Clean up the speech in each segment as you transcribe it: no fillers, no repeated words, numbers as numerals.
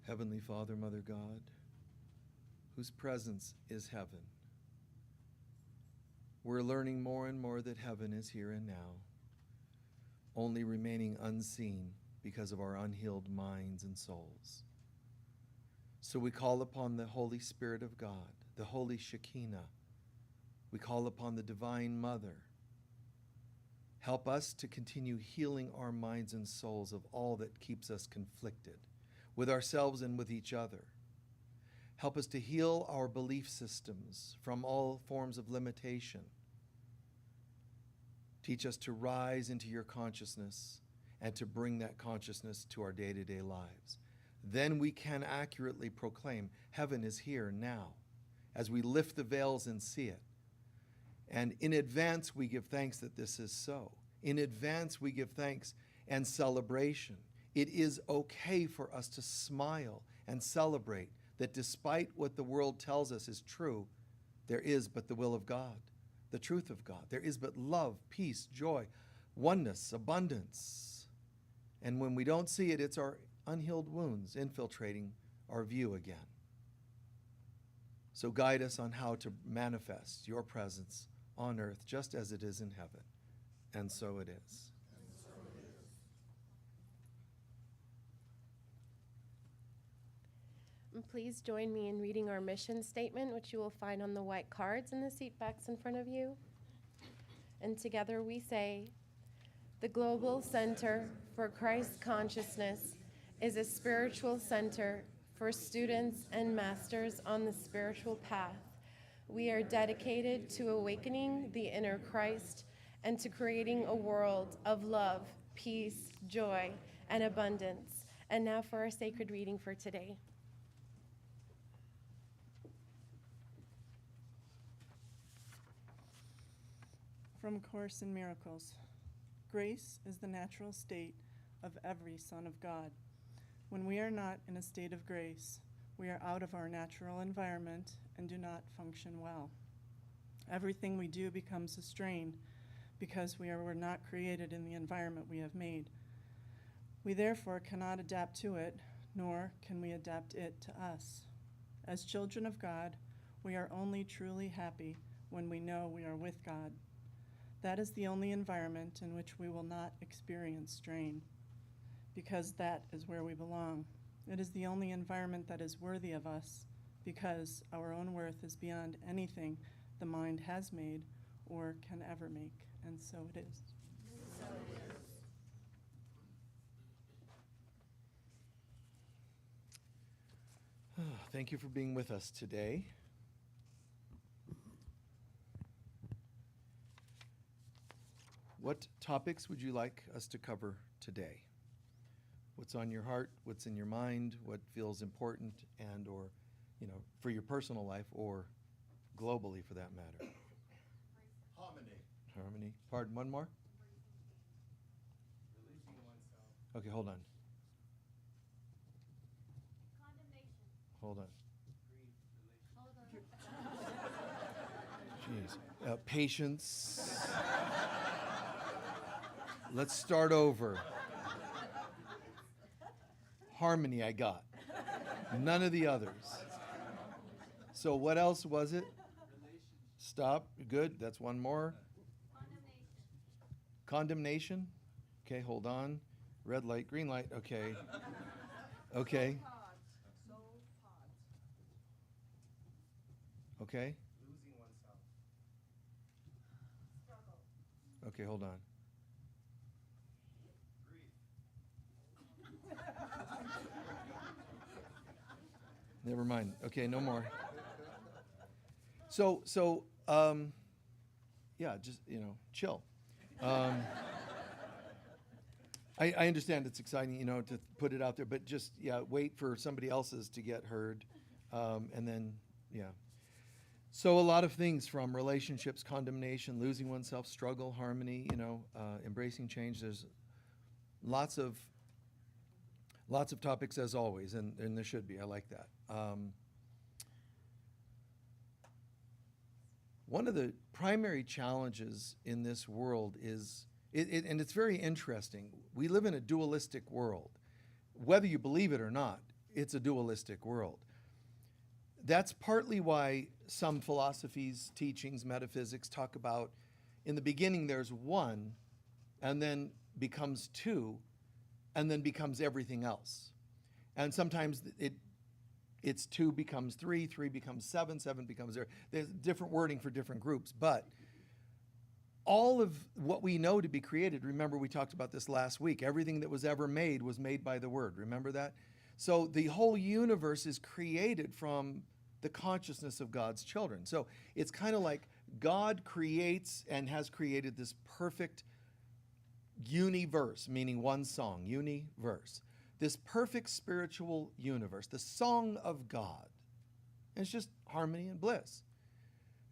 Heavenly Father, Mother God, whose presence is heaven, we're learning more and more that heaven is here and now, only remaining unseen because of our unhealed minds and souls. So we call upon the Holy Spirit of God, the Holy Shekinah. We call upon the Divine Mother. Help us to continue healing our minds and souls of all that keeps us conflicted with ourselves and with each other. Help us to heal our belief systems from all forms of limitation. Teach us to rise into your consciousness and to bring that consciousness to our day-to-day lives. Then we can accurately proclaim heaven is here now as we lift the veils and see it. And in advance, we give thanks that this is so. In advance, we give thanks and celebration. It is okay for us to smile and celebrate that despite what the world tells us is true, there is but the will of God, the truth of God. There is but love, peace, joy, oneness, abundance. And when we don't see it, it's our unhealed wounds infiltrating our view again. So guide us on how to manifest your presence on earth just as it is in heaven. And so it is. And please join me in reading our mission statement, which you will find on the white cards in the seat backs in front of you. And together we say, the Global Center for Christ Consciousness is a spiritual center for students and masters on the spiritual path. We are dedicated to awakening the inner Christ and to creating a world of love, peace, joy, and abundance. And now for our sacred reading for today. From Course in Miracles. Grace is the natural state of every son of God. When we are not in a state of grace, we are out of our natural environment and do not function well. Everything we do becomes a strain because we were not created in the environment we have made. We therefore cannot adapt to it, nor can we adapt it to us. As children of God, we are only truly happy when we know we are with God. That is the only environment in which we will not experience strain, because that is where we belong. It is the only environment that is worthy of us, because our own worth is beyond anything the mind has made or can ever make, and so it is. So it is. Thank you for being with us today. What topics would you like us to cover today? What's on your heart? What's in your mind? What feels important and or, for your personal life or globally for that matter? Harmony. Harmony. Pardon, one more? Releasing oneself. Okay, hold on. Condemnation. Hold on. Grief. Relation. Jeez. Patience. Let's start over. Harmony I got. None of the others. So what else was it? Stop. Good. That's one more. Condemnation. Okay, hold on. Red light, green light. Okay. Okay. Okay. Losing oneself. Struggle. Okay, hold on. Grief. Never mind. Okay, no more. So, yeah, just, chill. I understand it's exciting, to put it out there, but just, wait for somebody else's to get heard. And then, So a lot of things from relationships, condemnation, losing oneself, struggle, harmony, embracing change. There's lots of topics as always, and there should be. I like that. One of the primary challenges in this world is, and it's very interesting, we live in a dualistic world. Whether you believe it or not, it's a dualistic world. That's partly why some philosophies, teachings, metaphysics talk about in the beginning there's one, and then becomes two, and then becomes everything else. And sometimes it's two becomes three, three becomes seven, seven becomes zero. There's different wording for different groups, but all of what we know to be created, remember we talked about this last week, everything that was ever made was made by the Word. Remember that? So the whole universe is created from the consciousness of God's children. So it's kind of like God creates and has created this perfect universe, meaning one song, universe. This perfect spiritual universe, the song of God. And it's just harmony and bliss.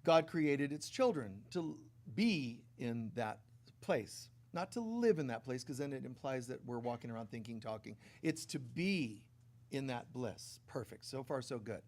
God created its children to be in that place, not to live in that place, because then it implies that we're walking around thinking, talking. It's to be in that bliss. Perfect. So far, so good.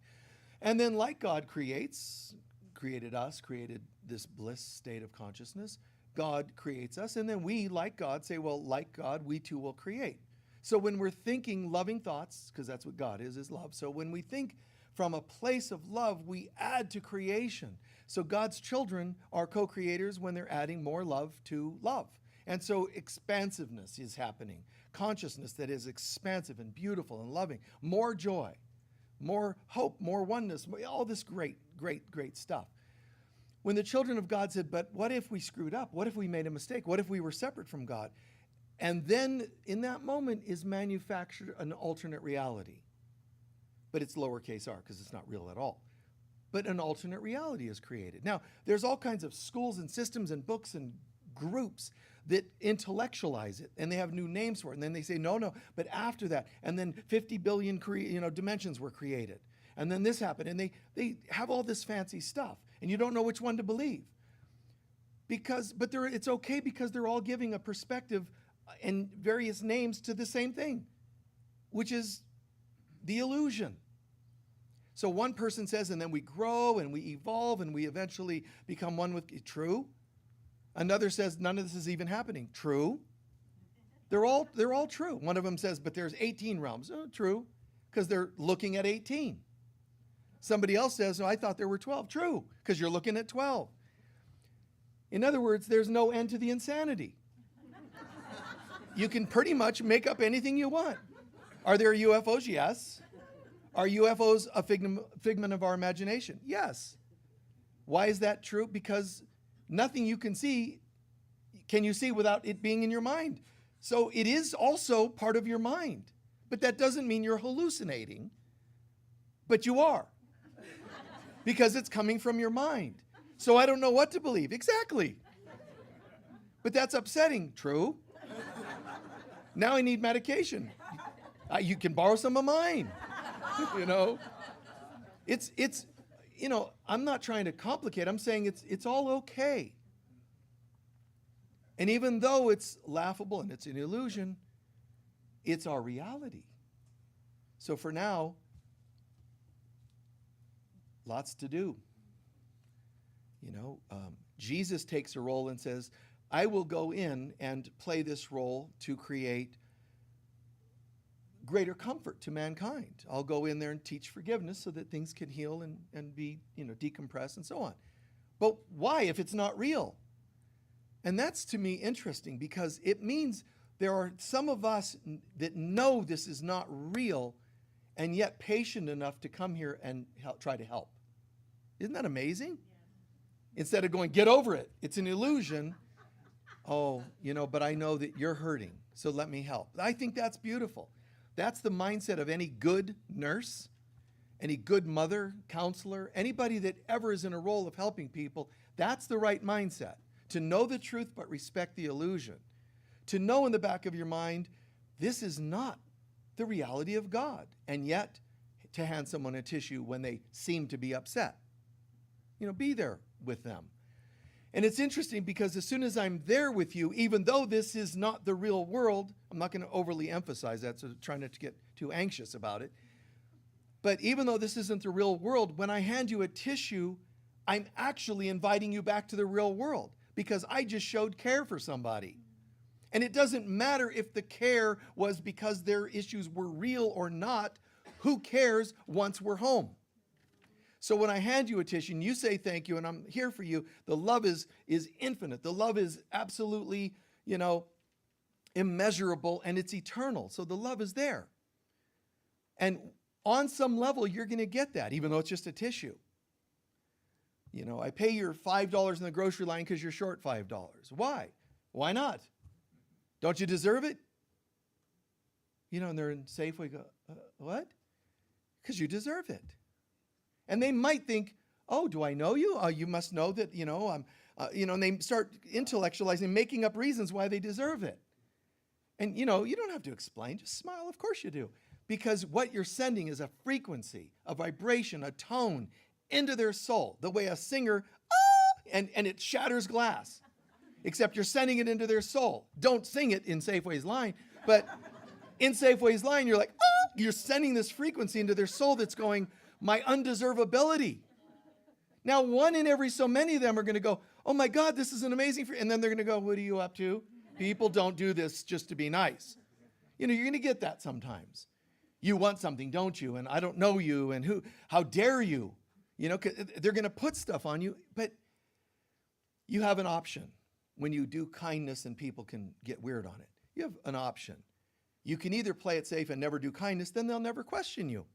And then like God created us, created this bliss state of consciousness, God creates us, and then we, like God, say, well, like God, we too will create. So when we're thinking loving thoughts, because that's what God is love. So when we think from a place of love, we add to creation. So God's children are co-creators when they're adding more love to love. And so expansiveness is happening. Consciousness that is expansive and beautiful and loving. More joy, more hope, more oneness, all this great, great, great stuff. When the children of God said, but what if we screwed up? What if we made a mistake? What if we were separate from God? And then in that moment is manufactured an alternate reality. But it's lowercase r because it's not real at all. But an alternate reality is created. Now, there's all kinds of schools and systems and books and groups that intellectualize it, and they have new names for it. And then they say, no, but after that, and then 50 billion dimensions were created. And then this happened, and they have all this fancy stuff, and you don't know which one to believe. But it's okay because they're all giving a perspective and various names to the same thing, which is the illusion. So one person says, and then we grow and we evolve and we eventually become one with, true. Another says, none of this is even happening, true. They're all true. One of them says, but there's 18 realms, true, because they're looking at 18. Somebody else says, no, I thought there were 12, true, because you're looking at 12. In other words, there's no end to the insanity. You can pretty much make up anything you want. Are there UFOs? Yes. Are UFOs a figment of our imagination? Yes. Why is that true? Because nothing you can see can you see without it being in your mind. So it is also part of your mind. But that doesn't mean you're hallucinating. But you are. Because it's coming from your mind. So I don't know what to believe. Exactly. But that's upsetting. True. Now I need medication. You can borrow some of mine. It's I'm not trying to complicate. I'm saying it's all okay. And even though it's laughable and it's an illusion, it's our reality. So for now, lots to do. Jesus takes a role and says, I will go in and play this role to create greater comfort to mankind. I'll go in there and teach forgiveness so that things can heal and be, decompressed and so on. But why if it's not real? And that's to me interesting because it means there are some of us that know this is not real and yet patient enough to come here and try to help. Isn't that amazing? Instead of going, get over it. It's an illusion. But I know that you're hurting, so let me help. I think that's beautiful. That's the mindset of any good nurse, any good mother, counselor, anybody that ever is in a role of helping people. That's the right mindset. To know the truth but respect the illusion. To know in the back of your mind, this is not the reality of God. And yet, to hand someone a tissue when they seem to be upset. Be there with them. And it's interesting because as soon as I'm there with you, even though this is not the real world, I'm not going to overly emphasize that, so try not to get too anxious about it. But even though this isn't the real world, when I hand you a tissue, I'm actually inviting you back to the real world because I just showed care for somebody. And it doesn't matter if the care was because their issues were real or not. Who cares once we're home? So when I hand you a tissue and you say thank you and I'm here for you, the love is infinite. The love is absolutely, immeasurable, and it's eternal. So the love is there. And on some level, you're going to get that, even though it's just a tissue. I pay your $5 in the grocery line because you're short $5. Why? Why not? Don't you deserve it? And they're in Safeway, go, what? Because you deserve it. And they might think, oh, do I know you? Oh, you must know that, I'm, and they start intellectualizing, making up reasons why they deserve it. And, you don't have to explain. Just smile. Of course you do. Because what you're sending is a frequency, a vibration, a tone into their soul. The way a singer, and it shatters glass. Except you're sending it into their soul. Don't sing it in Safeway's line. But in Safeway's line, you're like, you're sending this frequency into their soul that's going, my undeservability. Now, one in every so many of them are going to go, oh my God, this is an amazing, and then they're going to go, what are you up to? People don't do this just to be nice. You're going to get that sometimes. You want something, don't you? And I don't know you, and how dare you? 'Cause they're going to put stuff on you, but you have an option. When you do kindness and people can get weird on it, you have an option. You can either play it safe and never do kindness, then they'll never question you.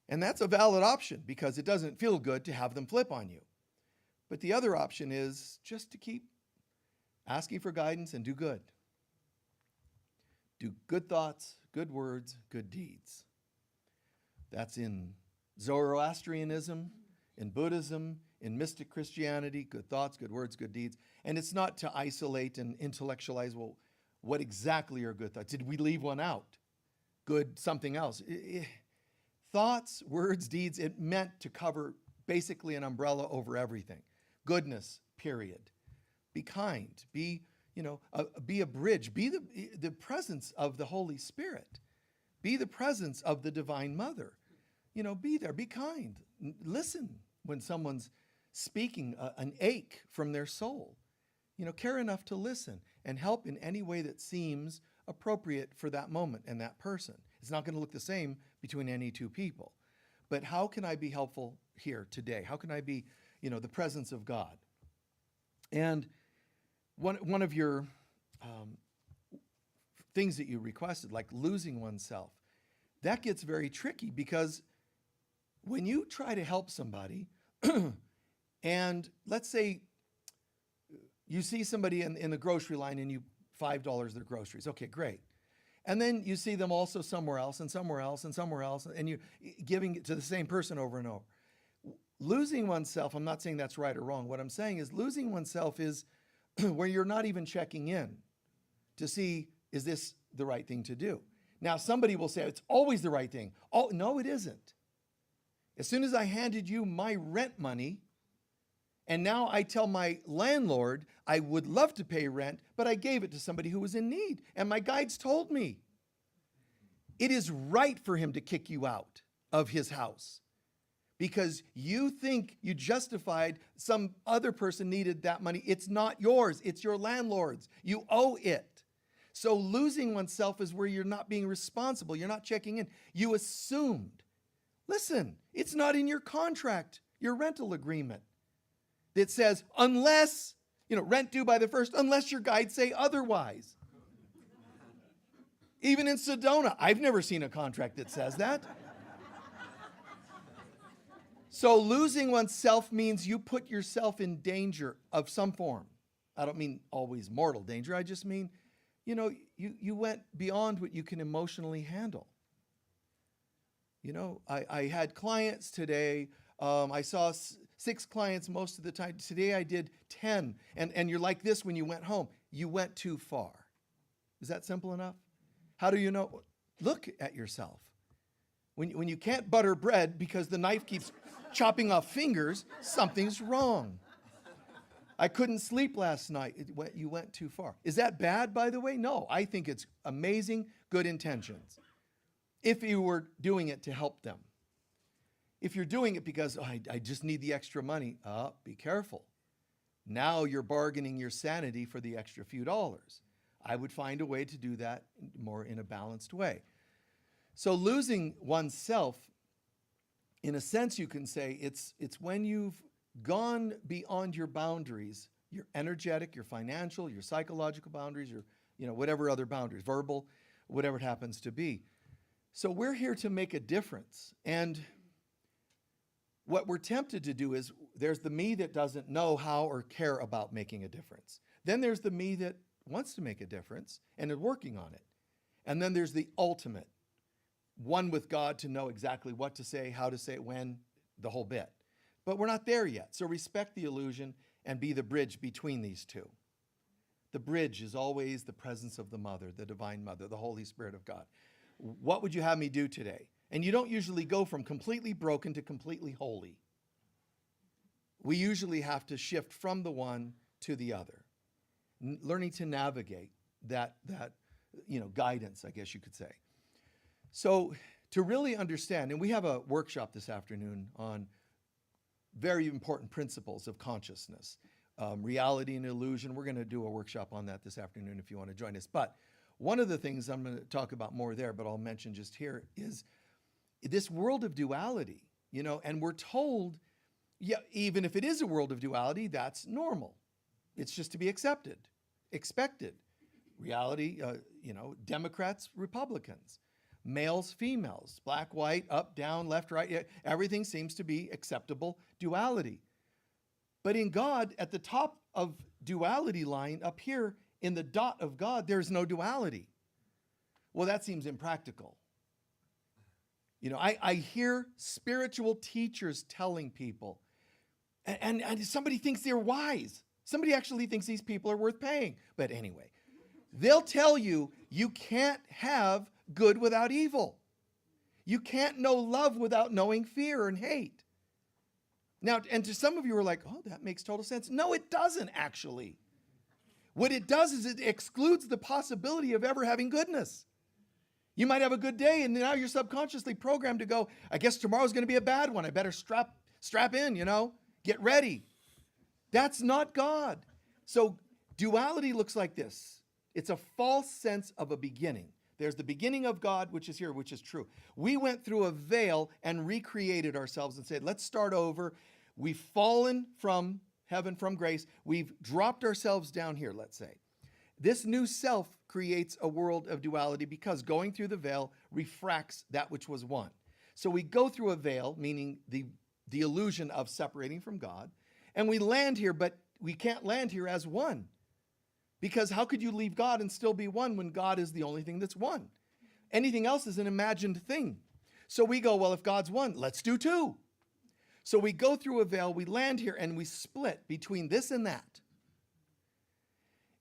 And that's a valid option because it doesn't feel good to have them flip on you. But the other option is just to keep asking for guidance and do good. Do good thoughts, good words, good deeds. That's in Zoroastrianism, in Buddhism, in mystic Christianity, good thoughts, good words, good deeds. And it's not to isolate and intellectualize, well, what exactly are good thoughts? Did we leave one out? Good something else. Thoughts, words, deeds, it meant to cover basically an umbrella over everything. Goodness, period. Be kind. Be a bridge. Be the presence of the Holy Spirit. Be the presence of the Divine Mother. Be there. Be kind. Listen when someone's speaking an ache from their soul. Care enough to listen and help in any way that seems appropriate for that moment and that person. It's not going to look the same between any two people. But how can I be helpful here today? How can I be, the presence of God? And one of your things that you requested, like losing oneself, that gets very tricky because when you try to help somebody, and let's say you see somebody in the grocery line and you $5 their groceries. Okay, great. And then you see them also somewhere else and somewhere else and somewhere else, and you're giving it to the same person over and over. Losing oneself, I'm not saying that's right or wrong. What I'm saying is losing oneself is where you're not even checking in to see, is this the right thing to do? Now, somebody will say, it's always the right thing. Oh, no, it isn't. As soon as I handed you my rent money, and now I tell my landlord I would love to pay rent, but I gave it to somebody who was in need. And my guides told me it is right for him to kick you out of his house because you think you justified some other person needed that money. It's not yours. It's your landlord's. You owe it. So losing oneself is where you're not being responsible. You're not checking in. You assumed. Listen, it's not in your contract, your rental agreement. That says, unless, rent due by the 1st, unless your guides say otherwise. Even in Sedona, I've never seen a contract that says that. So losing oneself means you put yourself in danger of some form. I don't mean always mortal danger. I just mean, you went beyond what you can emotionally handle. I had clients today. I saw 6 clients most of the time. Today I did 10. And you're like this when you went home. You went too far. Is that simple enough? How do you know? Look at yourself. When you can't butter bread because the knife keeps chopping off fingers, something's wrong. I couldn't sleep last night. You went too far. Is that bad, by the way? No, I think it's amazing, good intentions. If you were doing it to help them. If you're doing it because I just need the extra money, be careful. Now you're bargaining your sanity for the extra few dollars. I would find a way to do that more in a balanced way. So losing oneself, in a sense, you can say it's when you've gone beyond your boundaries, your energetic, your financial, your psychological boundaries, your whatever other boundaries, verbal, whatever it happens to be. So we're here to make a difference. And what we're tempted to do is there's the me that doesn't know how or care about making a difference. Then there's the me that wants to make a difference and is working on it. And then there's the ultimate, one with God to know exactly what to say, how to say it, when, the whole bit. But we're not there yet. So respect the illusion and be the bridge between these two. The bridge is always the presence of the Mother, the Divine Mother, the Holy Spirit of God. What would you have me do today? And you don't usually go from completely broken to completely holy. We usually have to shift from the one to the other. Learning to navigate that guidance, I guess you could say. So to really understand, and we have a workshop this afternoon on very important principles of consciousness, reality and illusion. We're going to do a workshop on that this afternoon if you want to join us. But one of the things I'm going to talk about more there, but I'll mention just here, is this world of duality, and we're told, yeah, even if it is a world of duality, that's normal. It's just to be accepted, expected. Reality, Democrats, Republicans, males, females, black, white, up, down, left, right, everything seems to be acceptable duality. But in God, at the top of duality line, up here in the dot of God, there's no duality. Well, that seems impractical. I hear spiritual teachers telling people, and somebody thinks they're wise. Somebody actually thinks these people are worth paying. But anyway, they'll tell you, you can't have good without evil. You can't know love without knowing fear and hate. Now, and to some of you are like, oh, that makes total sense. No, it doesn't actually. What it does is it excludes the possibility of ever having goodness. You might have a good day and now you're subconsciously programmed to go, I guess tomorrow's going to be a bad one. I better strap in, get ready. That's not God. So duality looks like this. It's a false sense of a beginning. There's the beginning of God, which is here, which is true. We went through a veil and recreated ourselves and said, let's start over. We've fallen from heaven, from grace. We've dropped ourselves down here, let's say. This new self creates a world of duality because going through the veil refracts that which was one. So we go through a veil, meaning the illusion of separating from God, and we land here, but we can't land here as one. Because how could you leave God and still be one when God is the only thing that's one? Anything else is an imagined thing. So we go, well, if God's one, let's do two. So we go through a veil, we land here, and we split between this and that.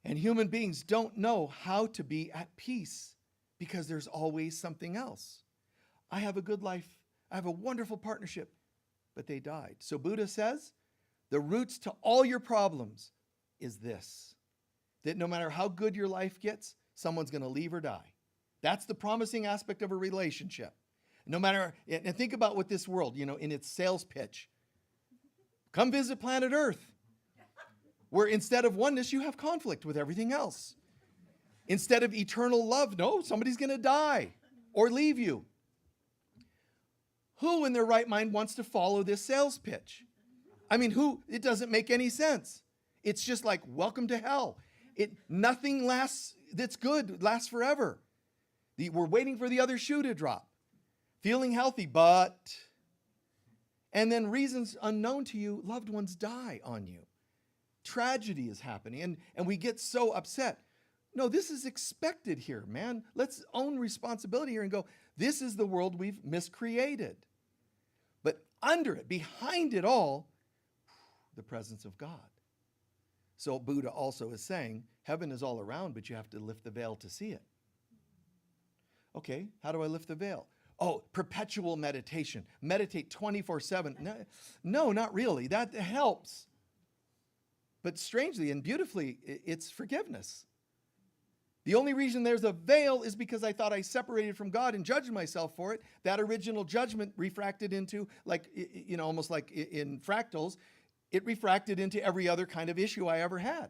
And human beings don't know how to be at peace because there's always something else. I have a good life. I have a wonderful partnership, but they died. So Buddha says, the roots to all your problems is this, that no matter how good your life gets, someone's going to leave or die. That's the promising aspect of a relationship. No matter, and think about what this world, in its sales pitch. Come visit planet Earth, where instead of oneness, you have conflict with everything else. Instead of eternal love, no, somebody's going to die or leave you. Who in their right mind wants to follow this sales pitch? I mean, who? It doesn't make any sense. It's just like, welcome to hell. Nothing lasts that's good, lasts forever. We're waiting for the other shoe to drop. Feeling healthy, but... And then reasons unknown to you, loved ones die on you. Tragedy is happening, and we get so upset. No, this is expected here, man. Let's own responsibility here and go, this is the world we've miscreated. But under it, behind it all, the presence of God. So Buddha also is saying, heaven is all around, but you have to lift the veil to see it. Okay, how do I lift the veil? Oh, perpetual meditation. Meditate 24/7. No, not really. That helps. But strangely and beautifully, it's forgiveness. The only reason there's a veil is because I thought I separated from God and judged myself for it. That original judgment refracted into, almost like in fractals, it refracted into every other kind of issue I ever had.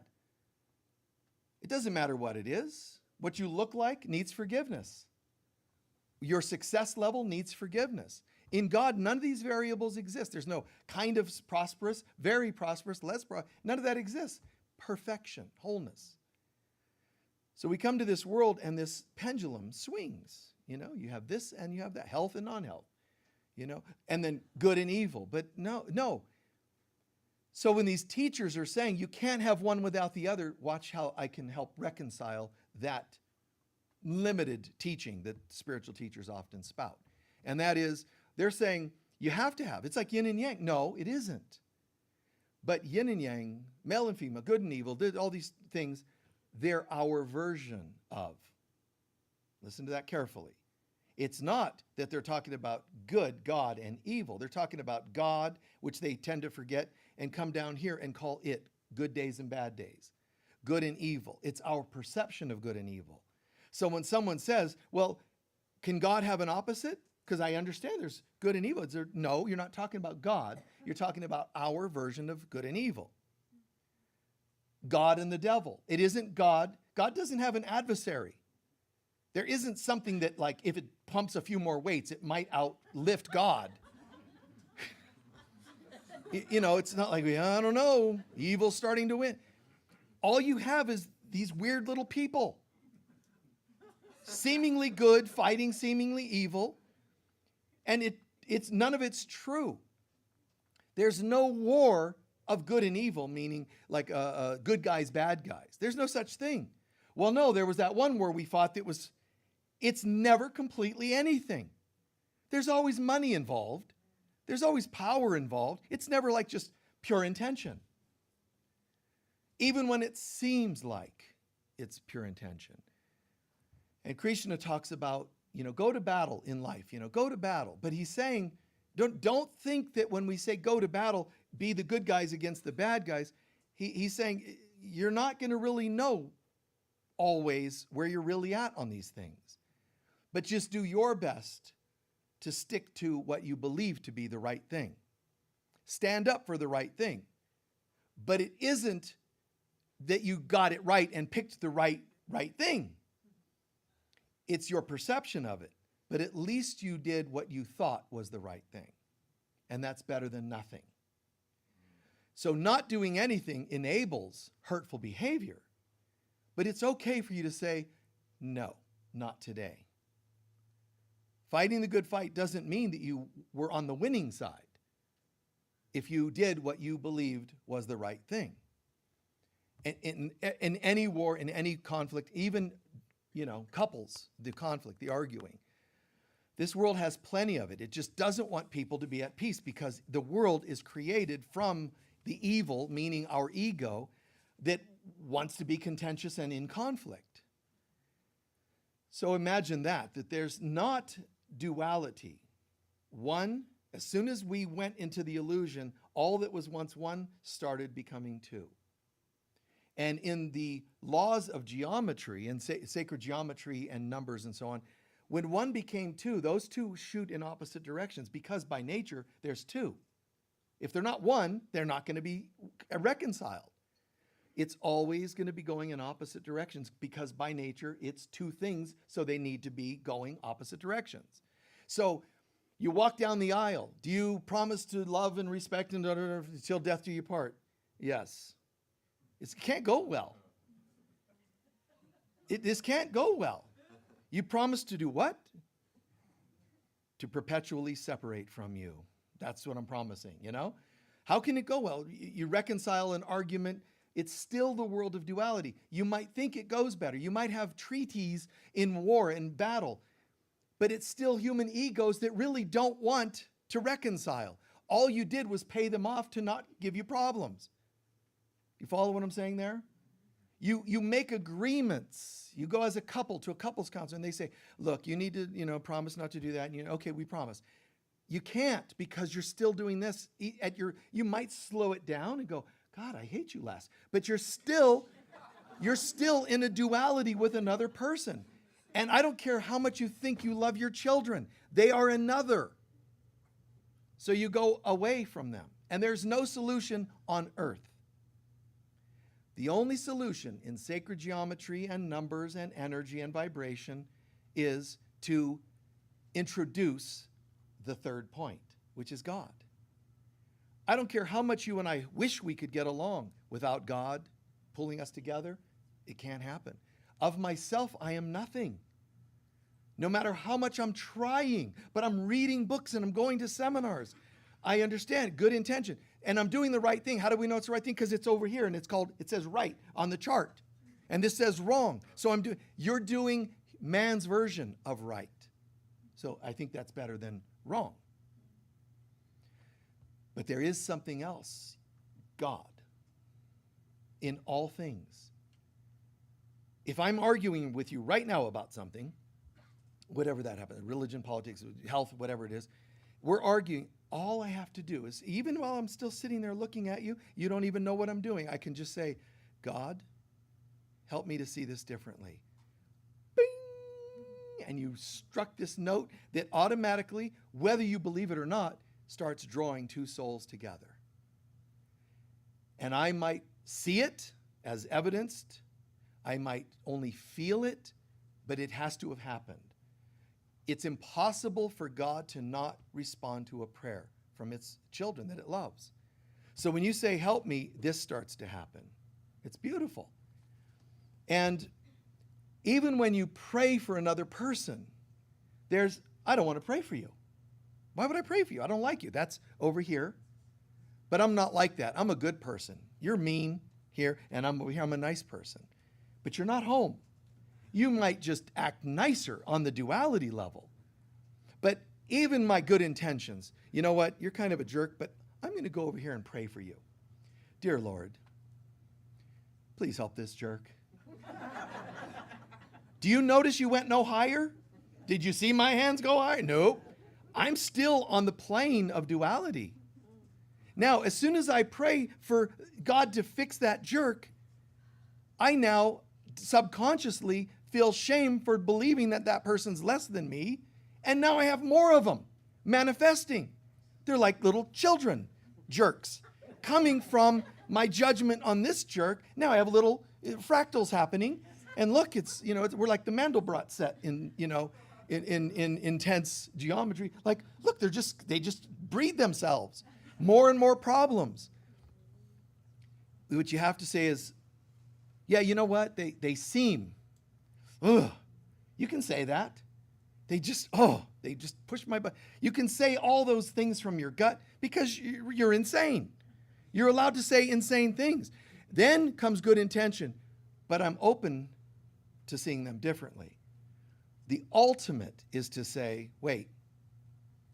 It doesn't matter what it is. What you look like needs forgiveness. Your success level needs forgiveness. In God, none of these variables exist. There's no kind of prosperous, very prosperous, less prosperous. None of that exists. Perfection, wholeness. So we come to this world and this pendulum swings. You have this and you have that, health and non-health, and then good and evil. But no. So when these teachers are saying you can't have one without the other, watch how I can help reconcile that limited teaching that spiritual teachers often spout. And that is, they're saying you have to have. It's like yin and yang. No, it isn't. But yin and yang, male and female, good and evil, all these things, they're our version of. Listen to that carefully. It's not that they're talking about good, God, and evil. They're talking about God, which they tend to forget, and come down here and call it good days and bad days, good and evil. It's our perception of good and evil. So when someone says, well, can God have an opposite? Because I understand there's good and evil. No, you're not talking about God. You're talking about our version of good and evil. God and the devil. It isn't God. God doesn't have an adversary. There isn't something that, like, if it pumps a few more weights, it might outlift God. It's not like, I don't know, evil's starting to win. All you have is these weird little people. Seemingly good, fighting seemingly evil. And it's none of it's true. There's no war of good and evil, meaning like good guys, bad guys. There's no such thing. Well, no, there was that one war we fought it's never completely anything. There's always money involved. There's always power involved. It's never like just pure intention. Even when it seems like it's pure intention. And Krishna talks about, go to battle in life, go to battle. But he's saying, don't think that when we say go to battle, be the good guys against the bad guys. He's saying you're not going to really know always where you're really at on these things. But just do your best to stick to what you believe to be the right thing. Stand up for the right thing. But it isn't that you got it right and picked the right thing. It's your perception of it. But at least you did what you thought was the right thing. And that's better than nothing. So not doing anything enables hurtful behavior. But it's okay for you to say, no, not today. Fighting the good fight doesn't mean that you were on the winning side if you did what you believed was the right thing. In any war, in any conflict, even couples, the conflict, the arguing. This world has plenty of it. It just doesn't want people to be at peace because the world is created from the evil, meaning our ego, that wants to be contentious and in conflict. So imagine that there's not duality. One, as soon as we went into the illusion, all that was once one started becoming two. And in the laws of geometry and sacred geometry and numbers and so on, when one became two, those two shoot in opposite directions because by nature there's two. If they're not one, they're not going to be reconciled. It's always going to be going in opposite directions because by nature it's two things, so they need to be going opposite directions. So you walk down the aisle. Do you promise to love and respect and till death do you part? Yes. It can't go well. This can't go well. You promise to do what? To perpetually separate from you. That's what I'm promising, How can it go well? You reconcile an argument. It's still the world of duality. You might think it goes better. You might have treaties in war and battle, but it's still human egos that really don't want to reconcile. All you did was pay them off to not give you problems. You follow what I'm saying there? You make agreements. You go as a couple to a couples counselor and they say, look, you need to, promise not to do that. And okay, we promise. You can't because you're still doing this you might slow it down and go, God, I hate you less. But you're still in a duality with another person. And I don't care how much you think you love your children. They are another. So you go away from them. And there's no solution on earth. The only solution in sacred geometry and numbers and energy and vibration is to introduce the third point, which is God. I don't care how much you and I wish we could get along. Without God pulling us together, it can't happen. Of myself, I am nothing. No matter how much I'm trying, but I'm reading books and I'm going to seminars. I understand, good intention. And I'm doing the right thing. How do we know it's the right thing? Because it's over here and it says right on the chart. And this says wrong. So you're doing man's version of right. So I think that's better than wrong. But there is something else. God. In all things. If I'm arguing with you right now about something, whatever that happens, religion, politics, health, whatever it is, we're arguing. All I have to do is, even while I'm still sitting there looking at you, you don't even know what I'm doing. I can just say, God, help me to see this differently. Bing! And you struck this note that automatically, whether you believe it or not, starts drawing two souls together. And I might see it as evidenced. I might only feel it, but it has to have happened. It's impossible for God to not respond to a prayer from its children that it loves. So when you say, help me, this starts to happen. It's beautiful. And even when you pray for another person, I don't want to pray for you. Why would I pray for you? I don't like you. That's over here. But I'm not like that. I'm a good person. You're mean here, and I'm over here. I'm a nice person. But you're not home. You might just act nicer on the duality level. But even my good intentions, you know what? You're kind of a jerk, but I'm going to go over here and pray for you. Dear Lord, please help this jerk. Do you notice you went no higher? Did you see my hands go higher? Nope. I'm still on the plane of duality. Now, as soon as I pray for God to fix that jerk, I now subconsciously feel shame for believing that that person's less than me, and now I have more of them manifesting. They're like little children, jerks, coming from my judgment on this jerk. Now I have little fractals happening, and look, we're like the Mandelbrot set in intense geometry. Like, look, they just breed themselves. More and more problems. What you have to say is, yeah, you know what? They seem, you can say that. They just push my butt. You can say all those things from your gut because you're insane. You're allowed to say insane things. Then comes good intention, but I'm open to seeing them differently. The ultimate is to say, wait,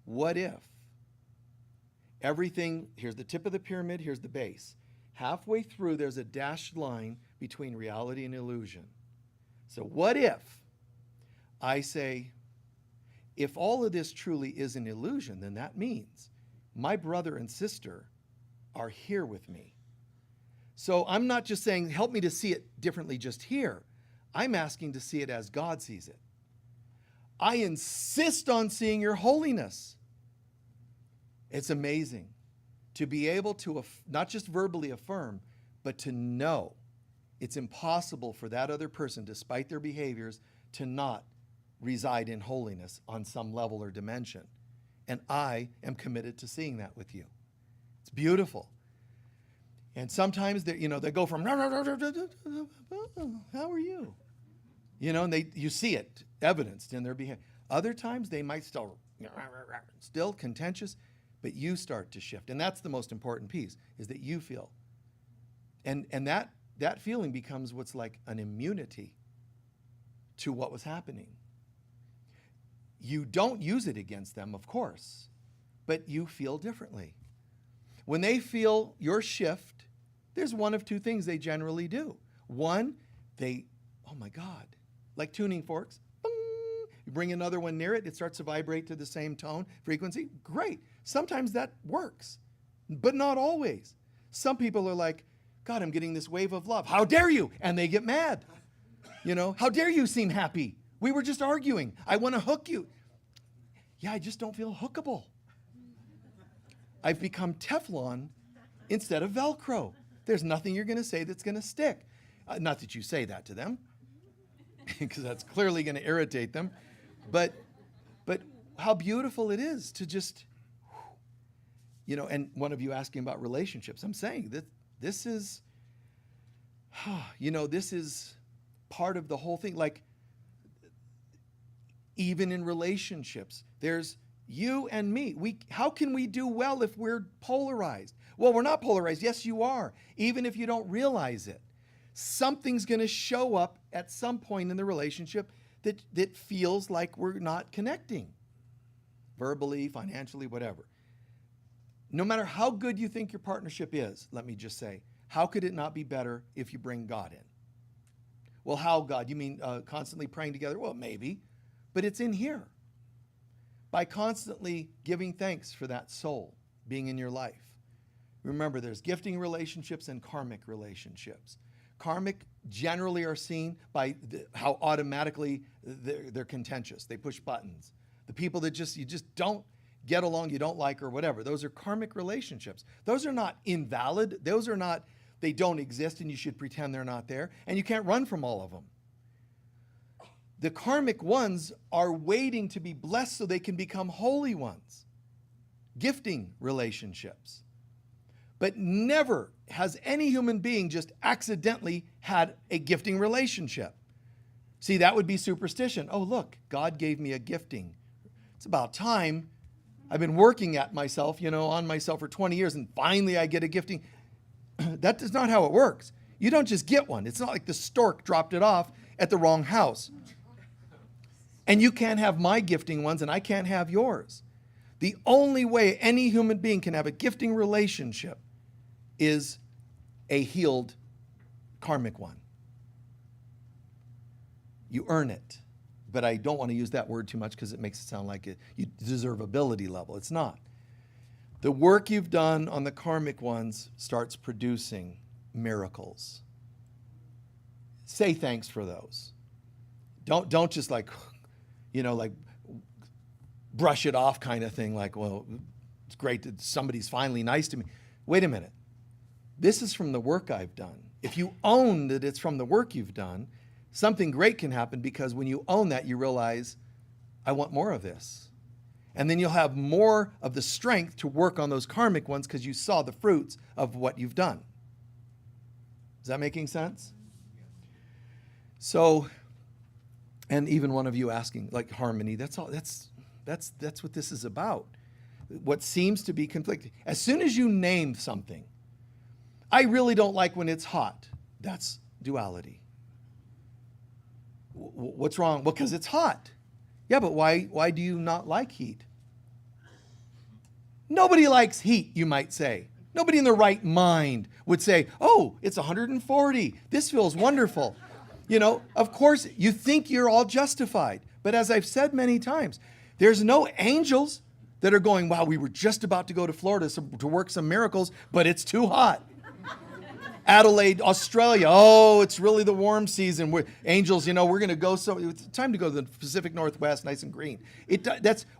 what if everything, here's the tip of the pyramid, here's the base. Halfway through, there's a dashed line between reality and illusion. So what if I say, if all of this truly is an illusion, then that means my brother and sister are here with me. So I'm not just saying, help me to see it differently just here. I'm asking to see it as God sees it. I insist on seeing your holiness. It's amazing to be able to not just verbally affirm, but to know it's impossible for that other person, despite their behaviors, to not reside in holiness on some level or dimension. And I am committed to seeing that with you. It's beautiful. And sometimes they go from, how are you? And you see it evidenced in their behavior. Other times they might still contentious, but you start to shift. And that's the most important piece, is that you feel. And that feeling becomes what's like an immunity to what was happening. You don't use it against them, of course, but you feel differently. When they feel your shift, there's one of two things they generally do. One, oh my God, like tuning forks. Bing. You bring another one near it, it starts to vibrate to the same tone, frequency. Great. Sometimes that works, but not always. Some people are like, God, I'm getting this wave of love. How dare you? And they get mad. How dare you seem happy? We were just arguing. I want to hook you. Yeah, I just don't feel hookable. I've become Teflon instead of Velcro. There's nothing you're going to say that's going to stick. Not that you say that to them, because that's clearly going to irritate them. But how beautiful it is to just, and one of you asking about relationships. I'm saying that this is, this is part of the whole thing. Like, even in relationships, there's you and me. How can we do well if we're polarized? Well, we're not polarized. Yes, you are, even if you don't realize it. Something's going to show up at some point in the relationship that feels like we're not connecting, verbally, financially, whatever. No matter how good you think your partnership is, let me just say, how could it not be better if you bring God in? Well, how, God? You mean constantly praying together? Well, maybe, but it's in here. By constantly giving thanks for that soul being in your life. Remember, there's gifting relationships and karmic relationships. Karmic generally are seen by how automatically they're contentious. They push buttons. The people that you just don't get along, you don't like, or whatever. Those are karmic relationships. Those are not invalid. Those are not, they don't exist and you should pretend they're not there. And you can't run from all of them. The karmic ones are waiting to be blessed so they can become holy ones. Gifting relationships. But never has any human being just accidentally had a gifting relationship. See, that would be superstition. Oh, look, God gave me a gifting. It's about time. I've been working at myself, on myself for 20 years, and finally I get a gifting. That is not how it works. You don't just get one. It's not like the stork dropped it off at the wrong house. And you can't have my gifting ones, and I can't have yours. The only way any human being can have a gifting relationship is a healed karmic one. You earn it. But I don't want to use that word too much because it makes it sound like you deserve ability level. It's not. The work you've done on the karmic ones starts producing miracles. Say thanks for those. Don't just like brush it off kind of thing, like, well, it's great that somebody's finally nice to me. Wait a minute. This is from the work I've done. If you own that it's from the work you've done, something great can happen, because when you own that, you realize, I want more of this. And then you'll have more of the strength to work on those karmic ones because you saw the fruits of what you've done. Is that making sense? So, and even one of you asking, like, harmony, that's all. That's what this is about. What seems to be conflicting. As soon as you name something, I really don't like when it's hot. That's duality. What's wrong? Well, because it's hot. Yeah, but why do you not like heat? Nobody likes heat, you might say. Nobody in their right mind would say, oh, it's 140. This feels wonderful. Of course, you think you're all justified. But as I've said many times, there's no angels that are going, wow, we were just about to go to Florida to work some miracles, but it's too hot. Adelaide, Australia, oh, it's really the warm season. Angels, we're going to go. So it's time to go to the Pacific Northwest, nice and green.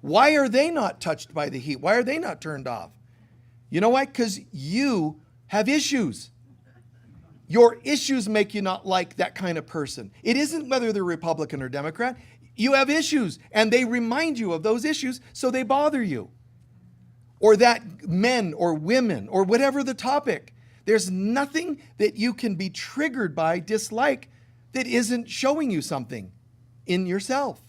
Why are they not touched by the heat? Why are they not turned off? You know why? Because you have issues. Your issues make you not like that kind of person. It isn't whether they're Republican or Democrat. You have issues, and they remind you of those issues, so they bother you. Or that men or women or whatever the topic. There's nothing that you can be triggered by, dislike, that isn't showing you something in yourself.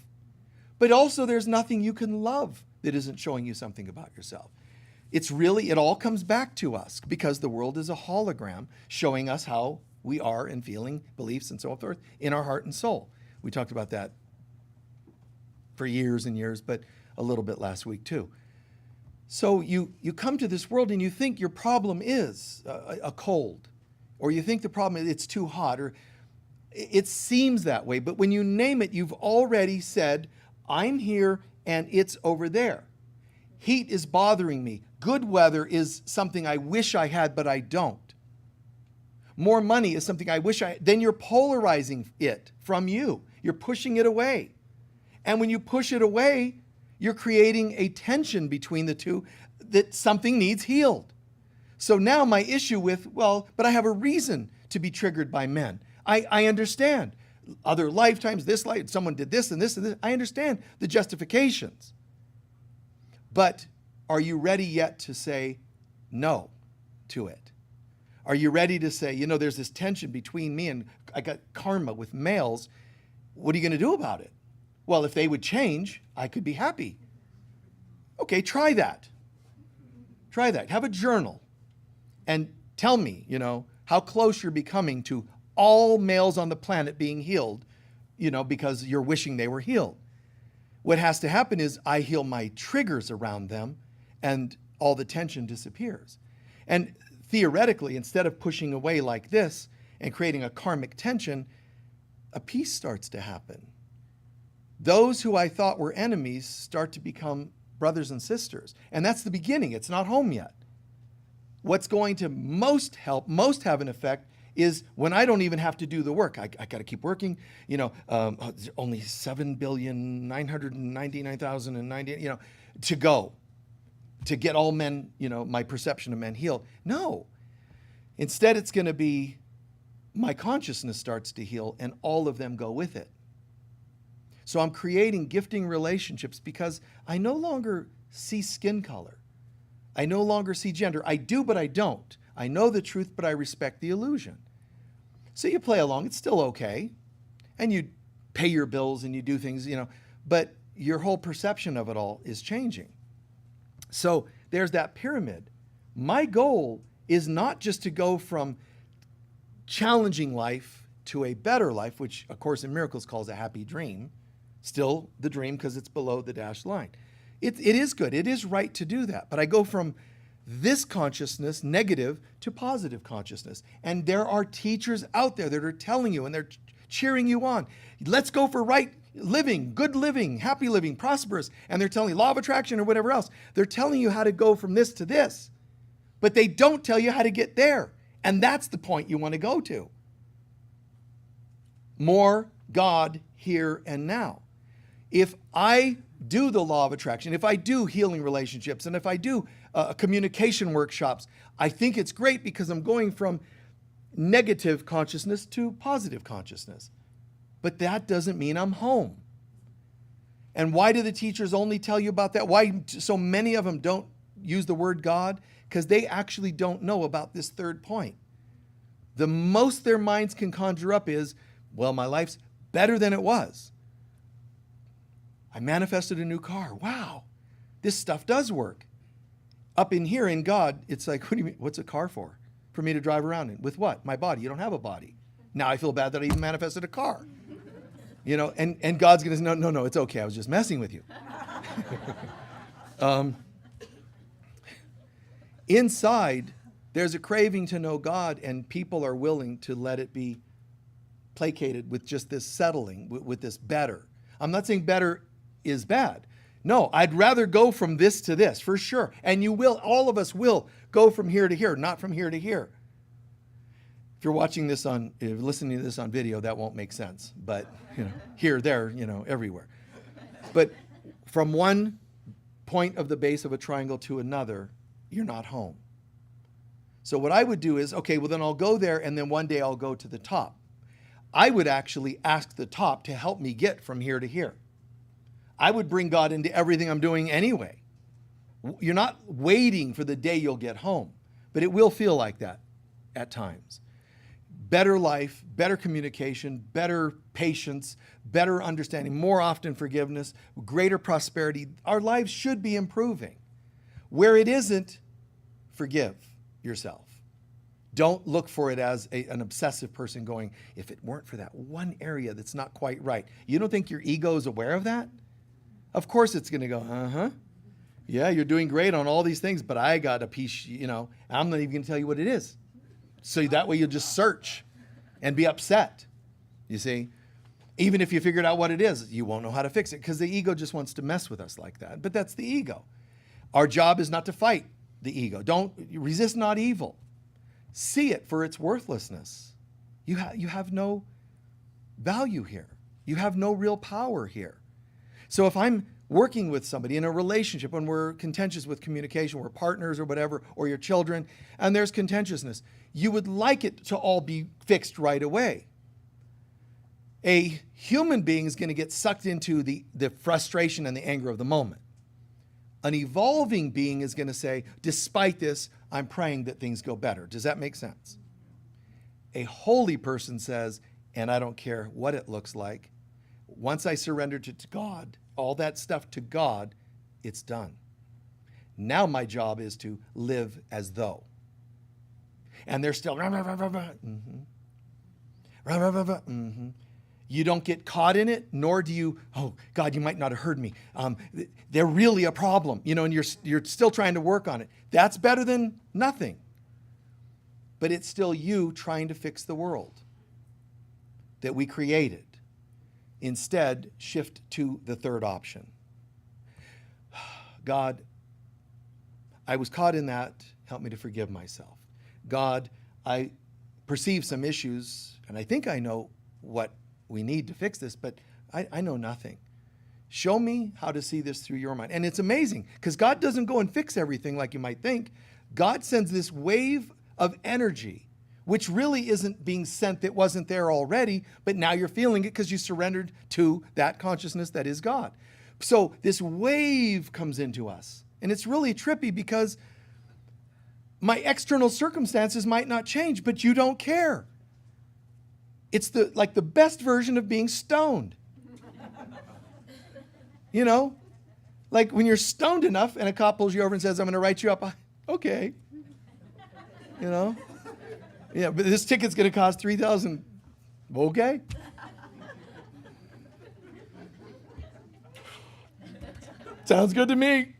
But also there's nothing you can love that isn't showing you something about yourself. It all comes back to us, because the world is a hologram showing us how we are and feeling, beliefs, and so forth in our heart and soul. We talked about that for years and years, but a little bit last week too. So you come to this world and you think your problem is a cold, or you think the problem is it's too hot, or it seems that way. But when you name it, you've already said, I'm here and it's over there. Heat is bothering me. Good weather is something I wish I had, but I don't. More money is something I wish I had. Then you're polarizing it from you. You're pushing it away. And when you push it away, you're creating a tension between the two that something needs healed. So now my issue with, but I have a reason to be triggered by men. I understand. Other lifetimes, this life, someone did this and this and this. I understand the justifications. But are you ready yet to say no to it? Are you ready to say, there's this tension between me and I got karma with males. What are you going to do about it? Well, if they would change, I could be happy. Okay, try that. Try that. Have a journal and tell me, how close you're becoming to all males on the planet being healed, because you're wishing they were healed. What has to happen is I heal my triggers around them and all the tension disappears. And theoretically, instead of pushing away like this and creating a karmic tension, a peace starts to happen. Those who I thought were enemies start to become brothers and sisters. And that's the beginning. It's not home yet. What's going to most have an effect is when I don't even have to do the work. I got to keep working. Only 7,999,090, to go to get all men, my perception of men healed. No. Instead, it's going to be my consciousness starts to heal and all of them go with it. So I'm creating gifting relationships because I no longer see skin color. I no longer see gender. I do, but I don't. I know the truth, but I respect the illusion. So you play along. It's still okay. And you pay your bills and you do things, but your whole perception of it all is changing. So there's that pyramid. My goal is not just to go from challenging life to a better life, which A Course in Miracles calls a happy dream. Still the dream because it's below the dashed line. It is good. It is right to do that. But I go from this consciousness, negative, to positive consciousness. And there are teachers out there that are telling you and they're cheering you on. Let's go for right living, good living, happy living, prosperous. And they're telling you law of attraction or whatever else. They're telling you how to go from this to this. But they don't tell you how to get there. And that's the point you want to go to. More God here and now. If I do the law of attraction, if I do healing relationships, and if I do communication workshops, I think it's great because I'm going from negative consciousness to positive consciousness. But that doesn't mean I'm home. And why do the teachers only tell you about that? Why so many of them don't use the word God? Because they actually don't know about this third point. The most their minds can conjure up is, well, my life's better than it was. I manifested a new car. Wow, this stuff does work. Up in here in God, it's like, what do you mean? What's a car for? For me to drive around in. With what? My body. You don't have a body. Now I feel bad that I even manifested a car. And God's going to say, no, it's okay. I was just messing with you. Inside, there's a craving to know God, and people are willing to let it be placated with just this settling, with this better. I'm not saying better is bad. No, I'd rather go from this to this, for sure. And you will, all of us will go from here to here, not from here to here. If you're watching this if you're listening to this on video, that won't make sense. But, here, there, everywhere. But from one point of the base of a triangle to another, you're not home. So what I would do is, okay, well then I'll go there and then one day I'll go to the top. I would actually ask the top to help me get from here to here. I would bring God into everything I'm doing anyway. You're not waiting for the day you'll get home, but it will feel like that at times. Better life, better communication, better patience, better understanding, more often forgiveness, greater prosperity. Our lives should be improving. Where it isn't, forgive yourself. Don't look for it as an obsessive person going, if it weren't for that one area that's not quite right. You don't think your ego is aware of that? Of course it's going to go, yeah, you're doing great on all these things, but I got a piece, I'm not even going to tell you what it is. So that way you'll just search and be upset, you see? Even if you figured out what it is, you won't know how to fix it because the ego just wants to mess with us like that. But that's the ego. Our job is not to fight the ego. Don't resist not evil. See it for its worthlessness. You have no value here. You have no real power here. So if I'm working with somebody in a relationship, when we're contentious with communication, we're partners or whatever, or your children, and there's contentiousness, you would like it to all be fixed right away. A human being is going to get sucked into the frustration and the anger of the moment. An evolving being is going to say, despite this, I'm praying that things go better. Does that make sense? A holy person says, and I don't care what it looks like, once I surrendered it to God, all that stuff to God, it's done. Now my job is to live as though. And they're still, You don't get caught in it, nor do you, oh, God, you might not have heard me. They're really a problem, and you're still trying to work on it. That's better than nothing. But it's still you trying to fix the world that we created. Instead, shift to the third option. God, I was caught in that. Help me to forgive myself. God, I perceive some issues, and I think I know what we need to fix this, but I know nothing. Show me how to see this through your mind. And it's amazing, because God doesn't go and fix everything like you might think. God sends this wave of energy, which really isn't being sent that wasn't there already, but now you're feeling it because you surrendered to that consciousness that is God. So this wave comes into us. And it's really trippy because my external circumstances might not change, but you don't care. It's like the best version of being stoned. Like when you're stoned enough and a cop pulls you over and says, I'm going to write you up. Okay. Yeah, but this ticket's going to cost $3,000. Okay. Sounds good to me.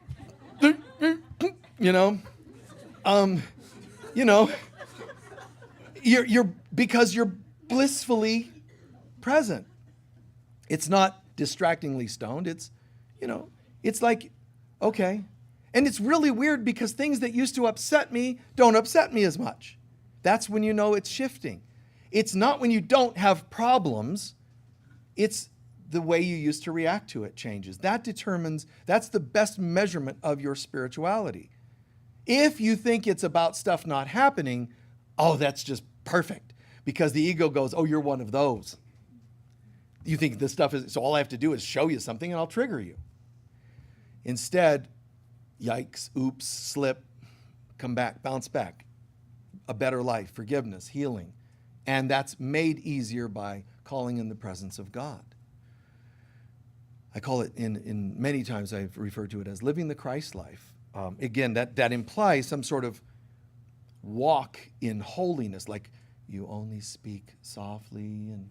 You're because you're blissfully present. It's not distractingly stoned. It's like, okay. And it's really weird because things that used to upset me don't upset me as much. That's when you know it's shifting. It's not when you don't have problems. It's the way you used to react to it changes. That's the best measurement of your spirituality. If you think it's about stuff not happening, oh, that's just perfect. Because the ego goes, oh, you're one of those. You think this stuff is, so all I have to do is show you something and I'll trigger you. Instead, yikes, oops, slip, come back, bounce back. A better life, forgiveness, healing. And that's made easier by calling in the presence of God. I call it, in many times I've referred to it as living the Christ life. Again, that implies some sort of walk in holiness, like you only speak softly and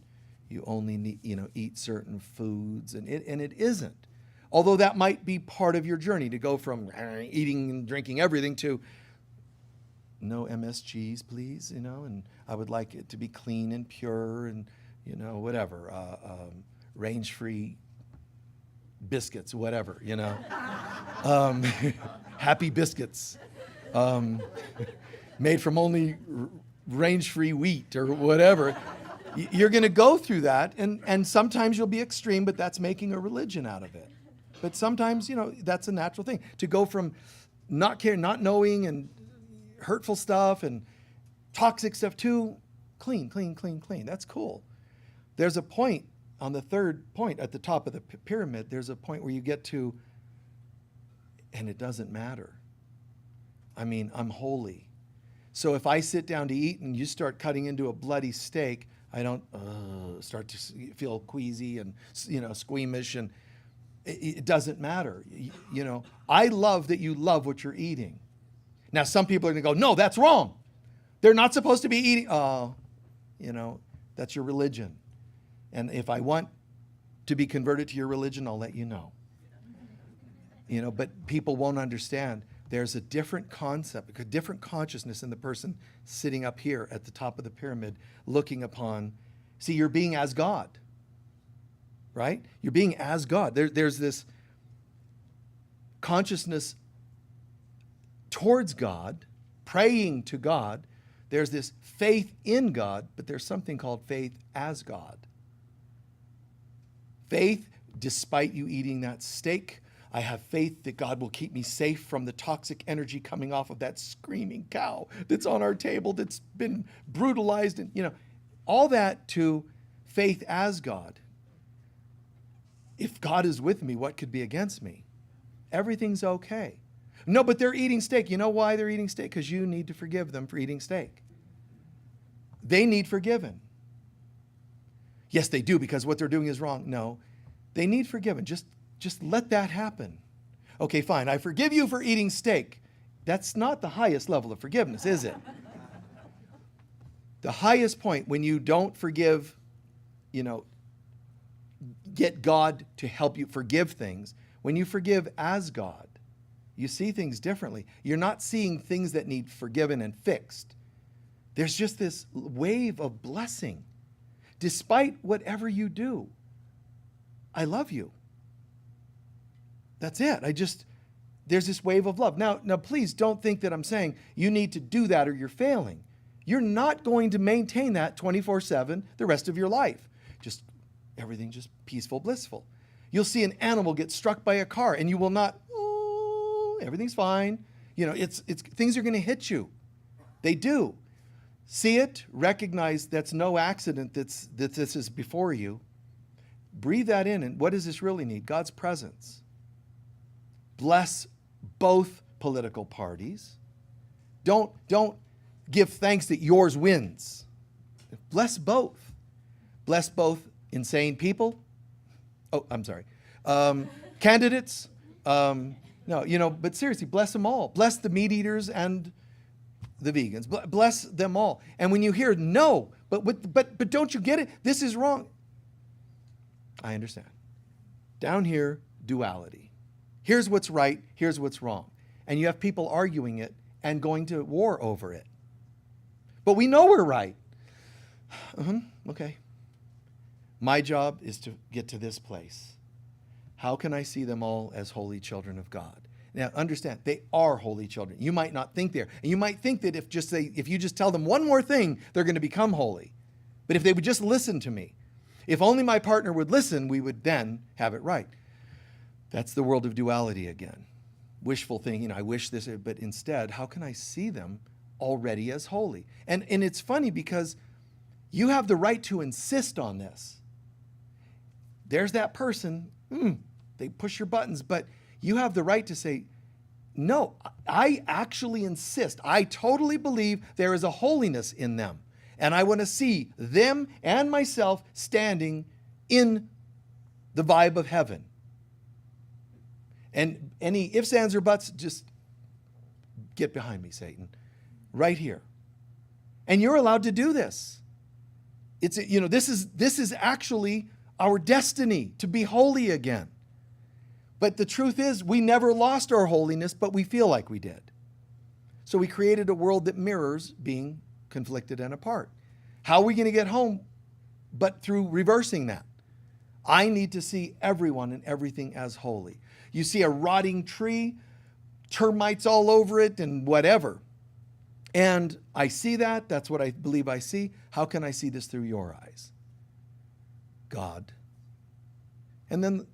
you only need, eat certain foods, and it isn't. Although that might be part of your journey to go from eating and drinking everything to no MSGs, please, and I would like it to be clean and pure and, whatever, range-free biscuits, whatever, happy biscuits, made from only range-free wheat or whatever. You're going to go through that, and sometimes you'll be extreme, but that's making a religion out of it. But sometimes, that's a natural thing. To go from not caring, not knowing, and hurtful stuff and toxic stuff to clean. That's cool. There's a point on the third point at the top of the pyramid, there's a point where you get to, and it doesn't matter. I'm holy. So if I sit down to eat and you start cutting into a bloody steak, I don't start to feel queasy and squeamish, and it doesn't matter. I love that you love what you're eating. Now some people are going to go, no, that's wrong. They're not supposed to be eating. That's your religion. And if I want to be converted to your religion, I'll let you know. But people won't understand. There's a different concept, a different consciousness in the person sitting up here at the top of the pyramid looking upon. See, you're being as God, right? You're being as God. There's this consciousness towards God, praying to God. There's this faith in God, but there's something called faith as God. Faith, despite you eating that steak, I have faith that God will keep me safe from the toxic energy coming off of that screaming cow that's on our table, that's been brutalized, and all that to faith as God. If God is with me, what could be against me? Everything's okay. No, but they're eating steak. You know why they're eating steak? Because you need to forgive them for eating steak. They need forgiven. Yes, they do, because what they're doing is wrong. No, they need forgiven. Just let that happen. Okay, fine. I forgive you for eating steak. That's not the highest level of forgiveness, is it? The highest point, when you don't forgive, get God to help you forgive things. When you forgive as God, you see things differently. You're not seeing things that need forgiven and fixed. There's just this wave of blessing. Despite whatever you do, I love you. That's it. There's this wave of love. Now, please don't think that I'm saying you need to do that or you're failing. You're not going to maintain that 24/7 the rest of your life. Everything just peaceful, blissful. You'll see an animal get struck by a car and you will not, everything's fine. Things are going to hit you. They do. See it, recognize that's no accident that this is before you. Breathe that in, and what does this really need? God's presence. Bless both political parties. Don't give thanks that yours wins. Bless both. Bless both insane people. Candidates. But seriously, bless them all. Bless the meat eaters and the vegans. Bless them all. And when you hear no, but don't you get it? This is wrong. I understand. Down here, duality. Here's what's right, here's what's wrong. And you have people arguing it and going to war over it. But we know we're right. Okay. My job is to get to this place. How can I see them all as holy children of God? Now, understand, they are holy children. You might not think they're. And you might think that if you just tell them one more thing, they're going to become holy. But if they would just listen to me, if only my partner would listen, we would then have it right. That's the world of duality again. Wishful thinking, I wish this, but instead, how can I see them already as holy? And it's funny because you have the right to insist on this. There's that person, they push your buttons, but you have the right to say, no, I actually insist. I totally believe there is a holiness in them. And I want to see them and myself standing in the vibe of heaven. And any ifs, ands, or buts, just get behind me, Satan. Right here. And you're allowed to do this. This is actually our destiny, to be holy again. But the truth is, we never lost our holiness, but we feel like we did. So we created a world that mirrors being conflicted and apart. How are we going to get home but through reversing that? I need to see everyone and everything as holy. You see a rotting tree, termites all over it and whatever. And I see that. That's what I believe I see. How can I see this through your eyes? God. And then,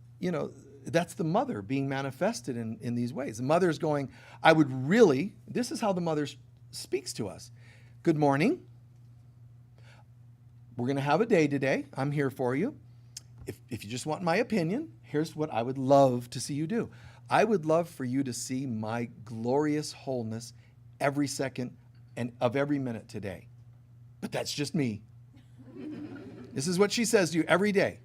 that's the mother being manifested in these ways. The mother's going, this is how the mother speaks to us. Good morning. We're going to have a day today. I'm here for you. If you just want my opinion, here's what I would love to see you do. I would love for you to see my glorious wholeness every second and of every minute today. But that's just me. This is what she says to you every day.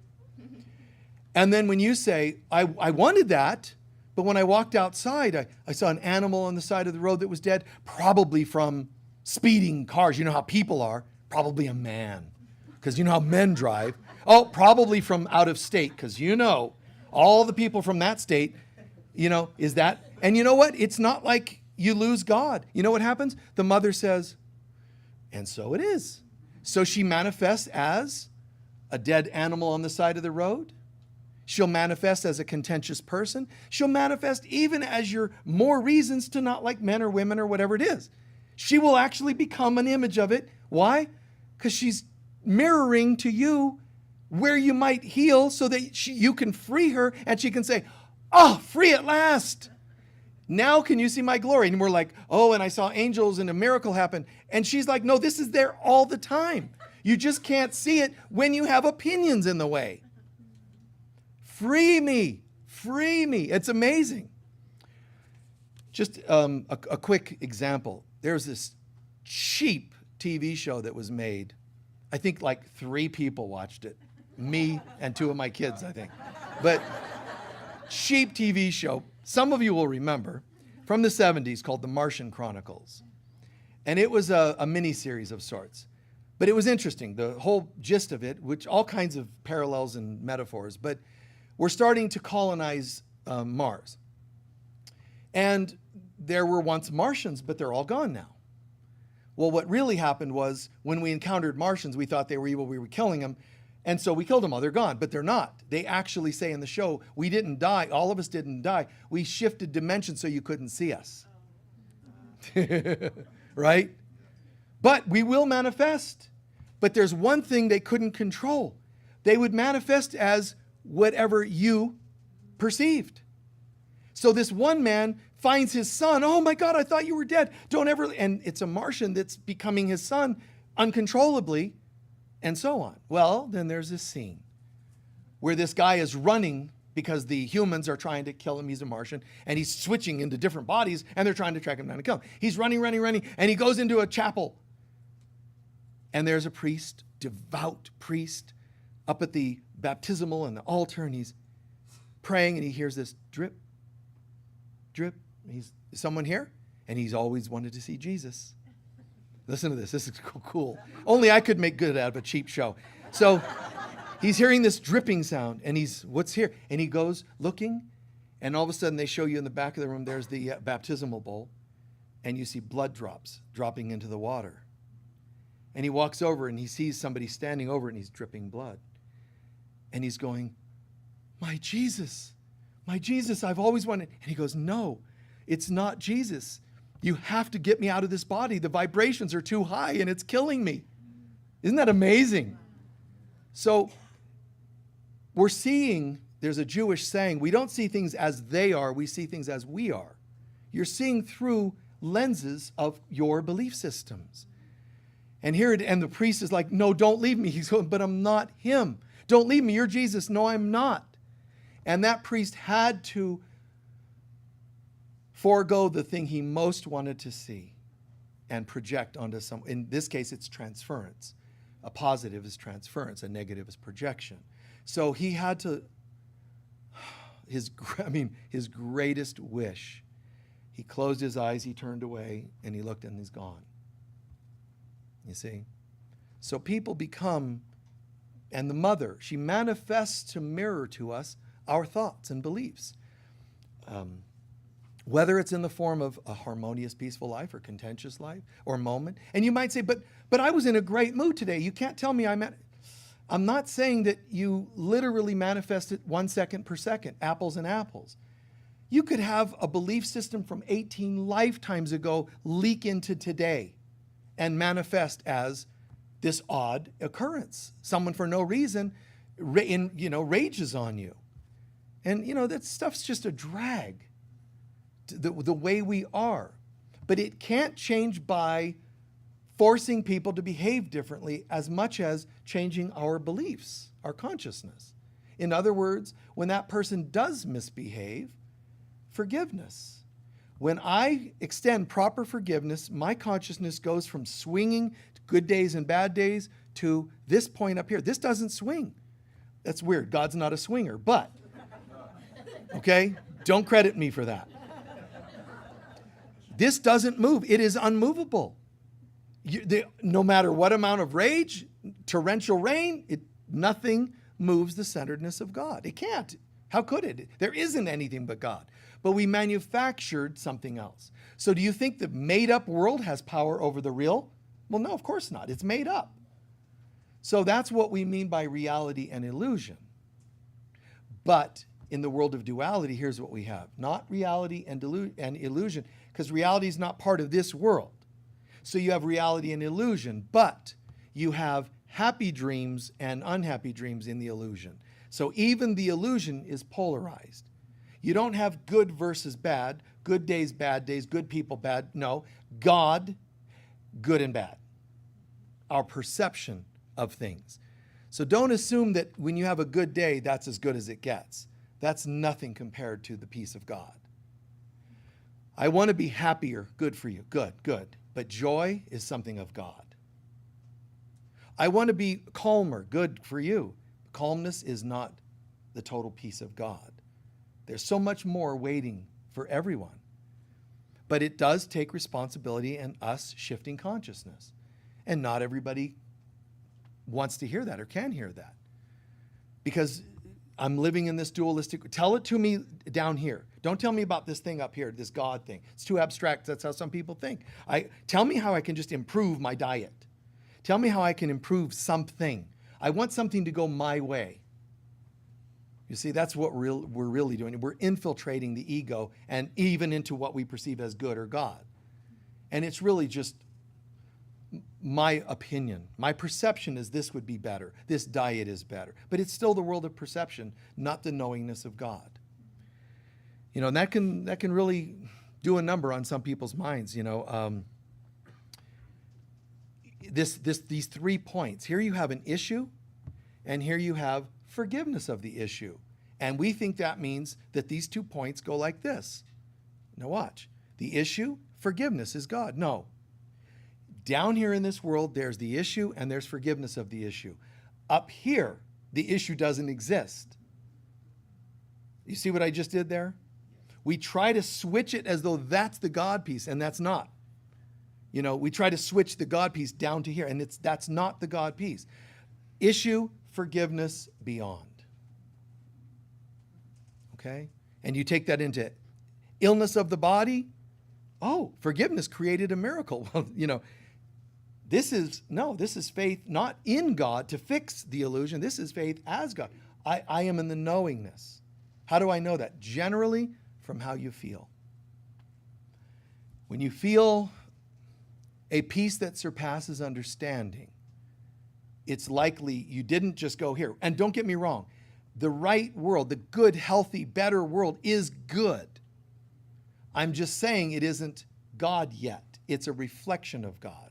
And then when you say, I wanted that, but when I walked outside, I saw an animal on the side of the road that was dead, probably from speeding cars. You know how people are. Probably a man, because you know how men drive. Oh, probably from out of state, because all the people from that state, is that. And you know what? It's not like you lose God. You know what happens? The mother says, and so it is. So she manifests as a dead animal on the side of the road. She'll manifest as a contentious person. She'll manifest even as your more reasons to not like men or women or whatever it is. She will actually become an image of it. Why? Because she's mirroring to you where you might heal so that you can free her and she can say, free at last. Now can you see my glory? And we're like, and I saw angels and a miracle happen. And she's like, no, this is there all the time. You just can't see it when you have opinions in the way. Free me. Free me. It's amazing. Just a quick example. There's this cheap TV show that was made. I think like 3 people watched it. Me and 2 of my kids, I think. But cheap TV show, some of you will remember, from the 70s called The Martian Chronicles. And it was a mini-series of sorts. But it was interesting, the whole gist of it, which all kinds of parallels and metaphors. But we're starting to colonize Mars. And there were once Martians, but they're all gone now. Well, what really happened was when we encountered Martians, we thought they were evil, we were killing them. And so we killed them all. They're gone, but they're not. They actually say in the show, we didn't die. All of us didn't die. We shifted dimensions so you couldn't see us. Right? But we will manifest. But there's one thing they couldn't control. They would manifest as whatever you perceived. So this one man finds his son. Oh my God, I thought you were dead. Don't ever. And it's a Martian that's becoming his son uncontrollably, and so on. Well, then there's this scene where this guy is running because the humans are trying to kill him. He's a Martian, and he's switching into different bodies, and they're trying to track him down and kill him. He's running, and he goes into a chapel. And there's a priest, devout priest, up at the baptismal and the altar, and he's praying, and he hears this drip, drip. Is someone here? And he's always wanted to see Jesus. Listen to this. This is cool. Only I could make good out of a cheap show. So he's hearing this dripping sound, and what's here? And he goes looking, and all of a sudden they show you in the back of the room, there's the baptismal bowl, and you see blood drops dropping into the water. And he walks over, and he sees somebody standing over it, and he's dripping blood. And he's going, my Jesus, I've always wanted. And he goes, no, it's not Jesus. You have to get me out of this body. The vibrations are too high, and it's killing me. Isn't that amazing? So we're seeing, there's a Jewish saying, we don't see things as they are, we see things as we are. You're seeing through lenses of your belief systems. And the priest is like, no, don't leave me. He's going, but I'm not him. Don't leave me. You're Jesus. No, I'm not. And that priest had to forego the thing he most wanted to see and project onto someone. In this case, it's transference. A positive is transference. A negative is projection. So he had to, his greatest wish, he closed his eyes, he turned away, and he looked, and he's gone. You see? So people become, and the mother, she manifests to mirror to us our thoughts and beliefs. Whether it's in the form of a harmonious, peaceful life or contentious life or moment. And you might say, but I was in a great mood today. You can't tell me I'm not saying that you literally manifest it 1 second per second, apples and apples. You could have a belief system from 18 lifetimes ago leak into today and manifest as this odd occurrence. Someone for no reason, rages on you. And, that stuff's just a drag, the way we are. But it can't change by forcing people to behave differently as much as changing our beliefs, our consciousness. In other words, when that person does misbehave, forgiveness. When I extend proper forgiveness, my consciousness goes from swinging to good days and bad days to this point up here. This doesn't swing. That's weird. God's not a swinger, but, okay? Don't credit me for that. This doesn't move. It is unmovable. No matter what amount of rage, torrential rain, nothing moves the centeredness of God. It can't. How could it? There isn't anything but God. But we manufactured something else. So do you think the made-up world has power over the real? Well, no, of course not. It's made up. So that's what we mean by reality and illusion. But in the world of duality, here's what we have. Not reality and illusion, because reality is not part of this world. So you have reality and illusion, but you have happy dreams and unhappy dreams in the illusion. So even the illusion is polarized. You don't have good versus bad, good days, bad days, good people, bad. No, God, good and bad. Our perception of things. So don't assume that when you have a good day, that's as good as it gets. That's nothing compared to the peace of God. I want to be happier. Good for you. Good, good. But joy is something of God. I want to be calmer. Good for you. Calmness is not the total peace of God. There's so much more waiting for everyone. But it does take responsibility and us shifting consciousness. And not everybody wants to hear that or can hear that. Because I'm living in this dualistic, tell it to me down here. Don't tell me about this thing up here, this God thing. It's too abstract. That's how some people think. Tell me how I can just improve my diet. Tell me how I can improve something. I want something to go my way. You see, that's what we're really doing. We're infiltrating the ego and even into what we perceive as good or God. And it's really just my opinion. My perception is this would be better. This diet is better. But it's still the world of perception, not the knowingness of God. You know, and that can really do a number on some people's minds, you know. These 3 points. Here you have an issue, and here you have forgiveness of the issue. And we think that means that these 2 points go like this. Now watch. The issue, forgiveness is God. No. Down here in this world, there's the issue and there's forgiveness of the issue. Up here, the issue doesn't exist. You see what I just did there? We try to switch it as though that's the God piece, and that's not. You know, we try to switch the God piece down to here, and that's not the God piece. Issue, forgiveness, beyond. Okay? And you take that into illness of the body. Oh, forgiveness created a miracle. Well, you know, this is faith not in God to fix the illusion. This is faith as God. I am in the knowingness. How do I know that? Generally, from how you feel. When you feel a peace that surpasses understanding, it's likely you didn't just go here. And don't get me wrong, the right world, the good, healthy, better world is good. I'm just saying it isn't God yet. It's a reflection of God.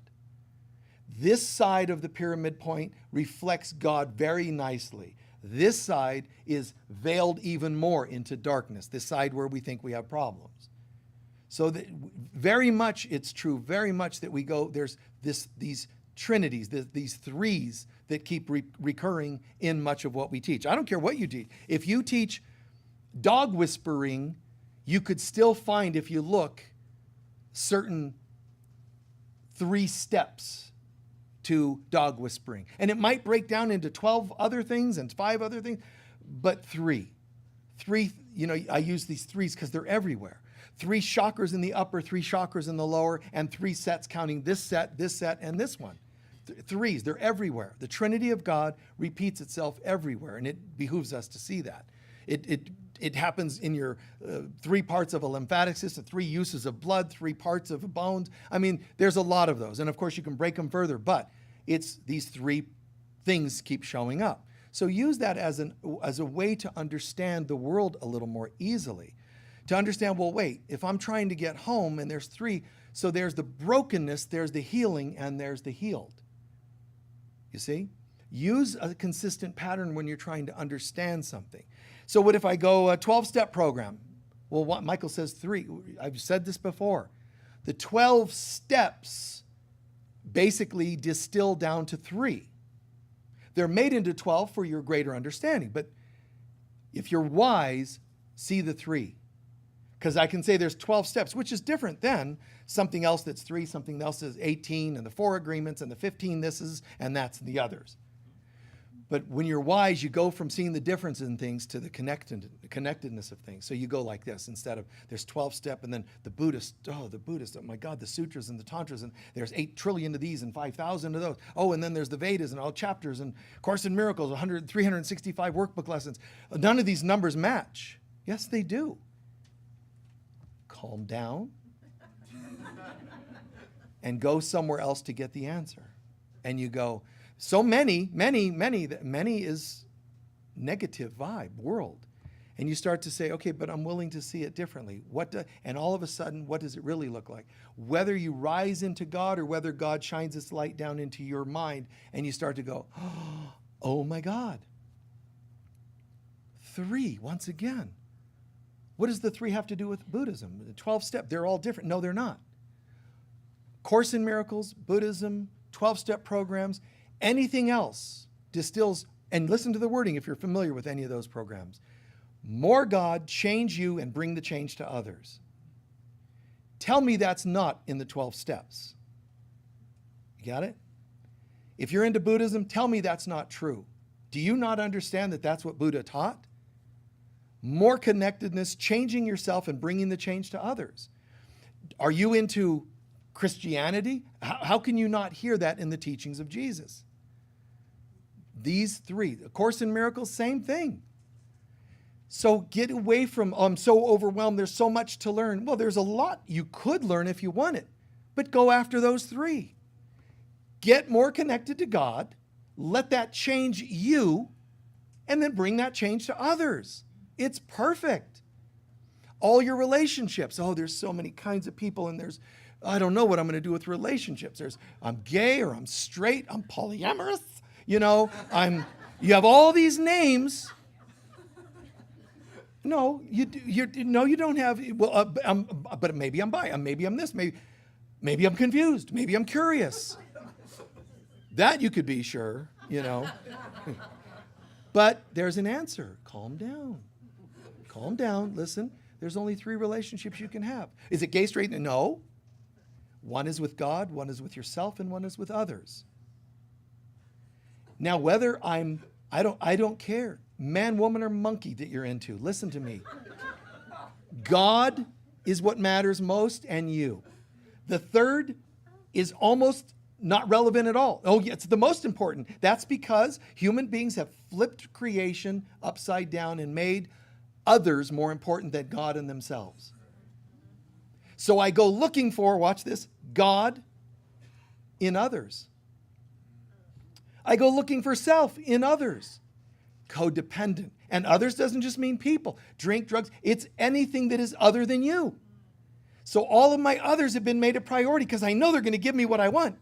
This side of the pyramid point reflects God very nicely. This side is veiled even more into darkness, this side where we think we have problems. So that very much it's true, very much that we go, there's these trinities, these threes that keep recurring in much of what we teach. I don't care what you teach. If you teach dog whispering, you could still find, if you look, certain 3 steps to dog whispering. And it might break down into 12 other things and 5 other things, but 3. 3, you know, I use these 3s because they're everywhere. 3 chakras in the upper, 3 chakras in the lower, and 3 sets counting this set, and this one. 3s, they're everywhere. The Trinity of God repeats itself everywhere, and it behooves us to see that. It happens in your 3 parts of a lymphatic system, 3 uses of blood, 3 parts of bones. I mean, there's a lot of those. And of course, you can break them further, but it's these 3 things keep showing up. So use that as a way to understand the world a little more easily. To understand, well, wait, if I'm trying to get home and there's 3, so there's the brokenness, there's the healing, and there's the healed. You see? Use a consistent pattern when you're trying to understand something. So what if I go a 12-step program? Well, what Michael says 3. I've said this before. The 12 steps basically distill down to 3. They're made into 12 for your greater understanding. But if you're wise, see the 3. Because I can say there's 12 steps, which is different than something else that's 3, something else is 18, and the 4 agreements, and the 15 thises, and that's the others. But when you're wise, you go from seeing the difference in things to the connectedness of things. So you go like this instead of there's 12 step and then the Buddhist, oh my God, the sutras and the tantras, and there's 8 trillion of these and 5,000 of those. Oh, and then there's the Vedas and all chapters and Course in Miracles, 365 workbook lessons. None of these numbers match. Yes, they do. Calm down and go somewhere else to get the answer. And you go, so many is negative vibe, world. And you start to say, okay, but I'm willing to see it differently. And all of a sudden, what does it really look like? Whether you rise into God or whether God shines its light down into your mind and you start to go, oh my God. 3, once again. What does the 3 have to do with Buddhism? The 12-step, they're all different. No, they're not. Course in Miracles, Buddhism, 12-step programs, anything else distills, and listen to the wording if you're familiar with any of those programs. More God, change you, and bring the change to others. Tell me that's not in the 12 steps. You got it? If you're into Buddhism, tell me that's not true. Do you not understand that that's what Buddha taught? More connectedness, changing yourself and bringing the change to others. Are you into Christianity? How can you not hear that in the teachings of Jesus? These 3. A Course in Miracles, same thing. So get away from, I'm so overwhelmed, there's so much to learn. Well, there's a lot you could learn if you want it, but go after those 3. Get more connected to God, let that change you, and then bring that change to others. It's perfect. All your relationships. Oh, there's so many kinds of people, and I don't know what I'm going to do with relationships. I'm gay, or I'm straight, I'm polyamorous, you have all these names. No, you don't have, well, but maybe I'm bi, maybe I'm this, maybe I'm confused, maybe I'm curious. That you could be sure, But there's an answer. Calm down. Calm down. Listen, there's only 3 relationships you can have. Is it gay, straight? No. One is with God, one is with yourself, and one is with others. Now, whether I don't care. Man, woman, or monkey that you're into. Listen to me. God is what matters most, and you. The third is almost not relevant at all. Oh, yeah, it's the most important. That's because human beings have flipped creation upside down and made others more important than God and themselves. So I go looking for, watch this, God in others. I go looking for self in others. Codependent. And others doesn't just mean people. Drink, drugs. It's anything that is other than you. So all of my others have been made a priority because I know they're going to give me what I want.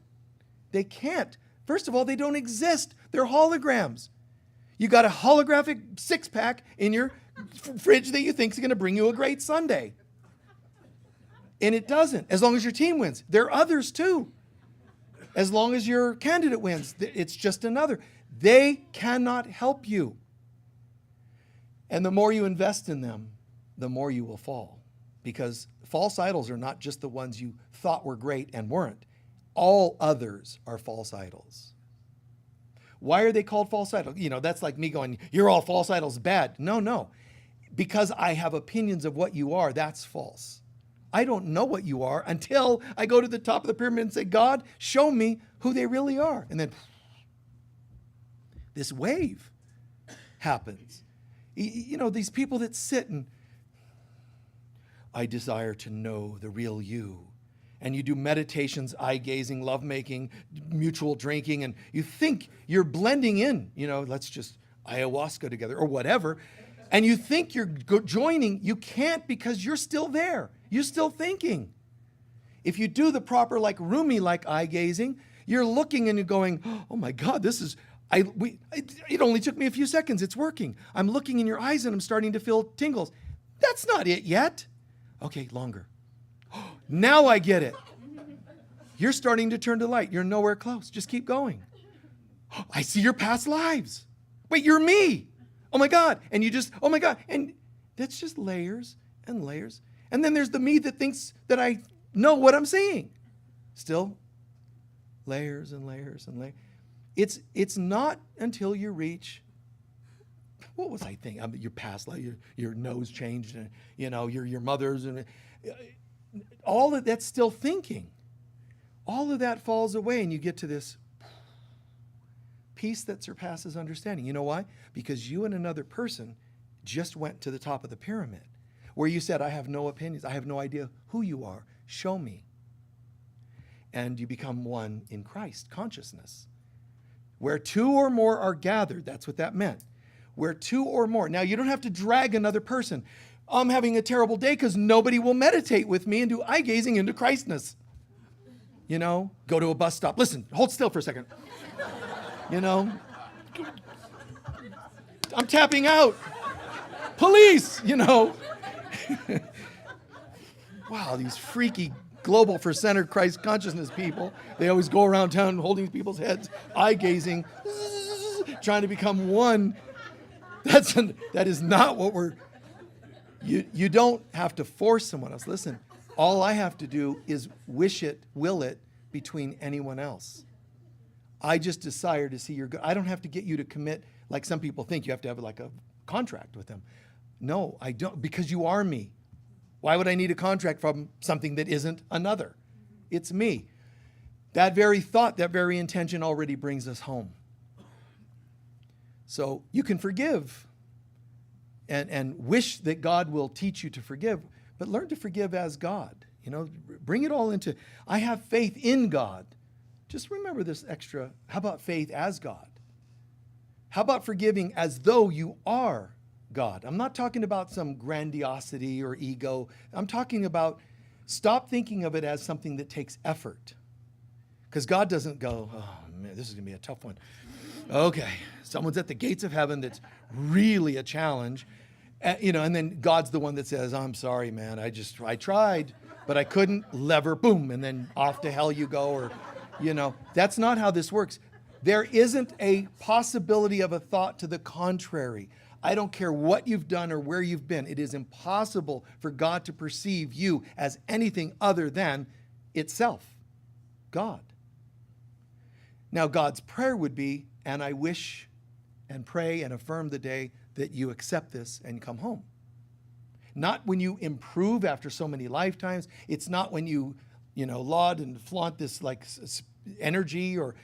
They can't. First of all, they don't exist. They're holograms. You got a holographic 6-pack in your fridge that you think is going to bring you a great Sunday. And it doesn't, as long as your team wins. There are others too. As long as your candidate wins, it's just another. They cannot help you. And the more you invest in them, the more you will fall. Because false idols are not just the ones you thought were great and weren't. All others are false idols. Why are they called false idols? That's like me going, you're all false idols bad. No. Because I have opinions of what you are, that's false. I don't know what you are until I go to the top of the pyramid and say, God, show me who they really are. And then this wave happens. These people that sit and, I desire to know the real you. And you do meditations, eye-gazing, love-making, mutual drinking, and you think you're blending in, let's just ayahuasca together or whatever. And you think you're joining. You can't because you're still there. You're still thinking. If you do the proper, Rumi-like eye-gazing, you're looking and you're going, oh my God, it only took me a few seconds. It's working. I'm looking in your eyes and I'm starting to feel tingles. That's not it yet. Okay, longer. Now I get it. You're starting to turn to light. You're nowhere close. Just keep going. I see your past lives. Wait, you're me. Oh my God. And you just, oh my God. And that's just layers and layers. And then there's the me that thinks that I know what I'm seeing. Still, layers and layers and layers. It's not until you reach, what was I thinking? Your past life, your nose changed, and your mother's, and all of that's still thinking. All of that falls away, and you get to this peace that surpasses understanding. You know why? Because you and another person just went to the top of the pyramid, where you said, I have no opinions. I have no idea who you are. Show me. And you become one in Christ consciousness. Where 2 or more are gathered, that's what that meant. Where 2 or more. Now, you don't have to drag another person. I'm having a terrible day because nobody will meditate with me and do eye-gazing into Christness. Go to a bus stop. Listen, hold still for a second. I'm tapping out. Police, Wow, these freaky global for-centered Christ consciousness people. They always go around town holding people's heads, eye-gazing, trying to become one. That is not what we're... You don't have to force someone else. Listen, all I have to do is will it between anyone else. I just desire to see your good. I don't have to get you to commit like some people think you have to have like a contract with them. No, I don't, because you are me. Why would I need a contract from something that isn't another? It's me. That very thought, that very intention already brings us home. So you can forgive and wish that God will teach you to forgive, but learn to forgive as God. You know, bring it all into, I have faith in God. Just remember this extra. How about faith as God? How about forgiving as though you are God? I'm not talking about some grandiosity or ego. I'm talking about stop thinking of it as something that takes effort. Because God doesn't go, oh man, this is going to be a tough one. Okay, someone's at the gates of heaven that's really a challenge. And then God's the one that says, I'm sorry, man, I tried, but I couldn't, lever, boom, and then off to hell you go. Or, that's not how this works. There isn't a possibility of a thought to the contrary. I don't care what you've done or where you've been. It is impossible for God to perceive you as anything other than itself, God. Now, God's prayer would be, and I wish and pray and affirm the day that you accept this and come home. Not when you improve after so many lifetimes. It's not when you laud and flaunt this like energy or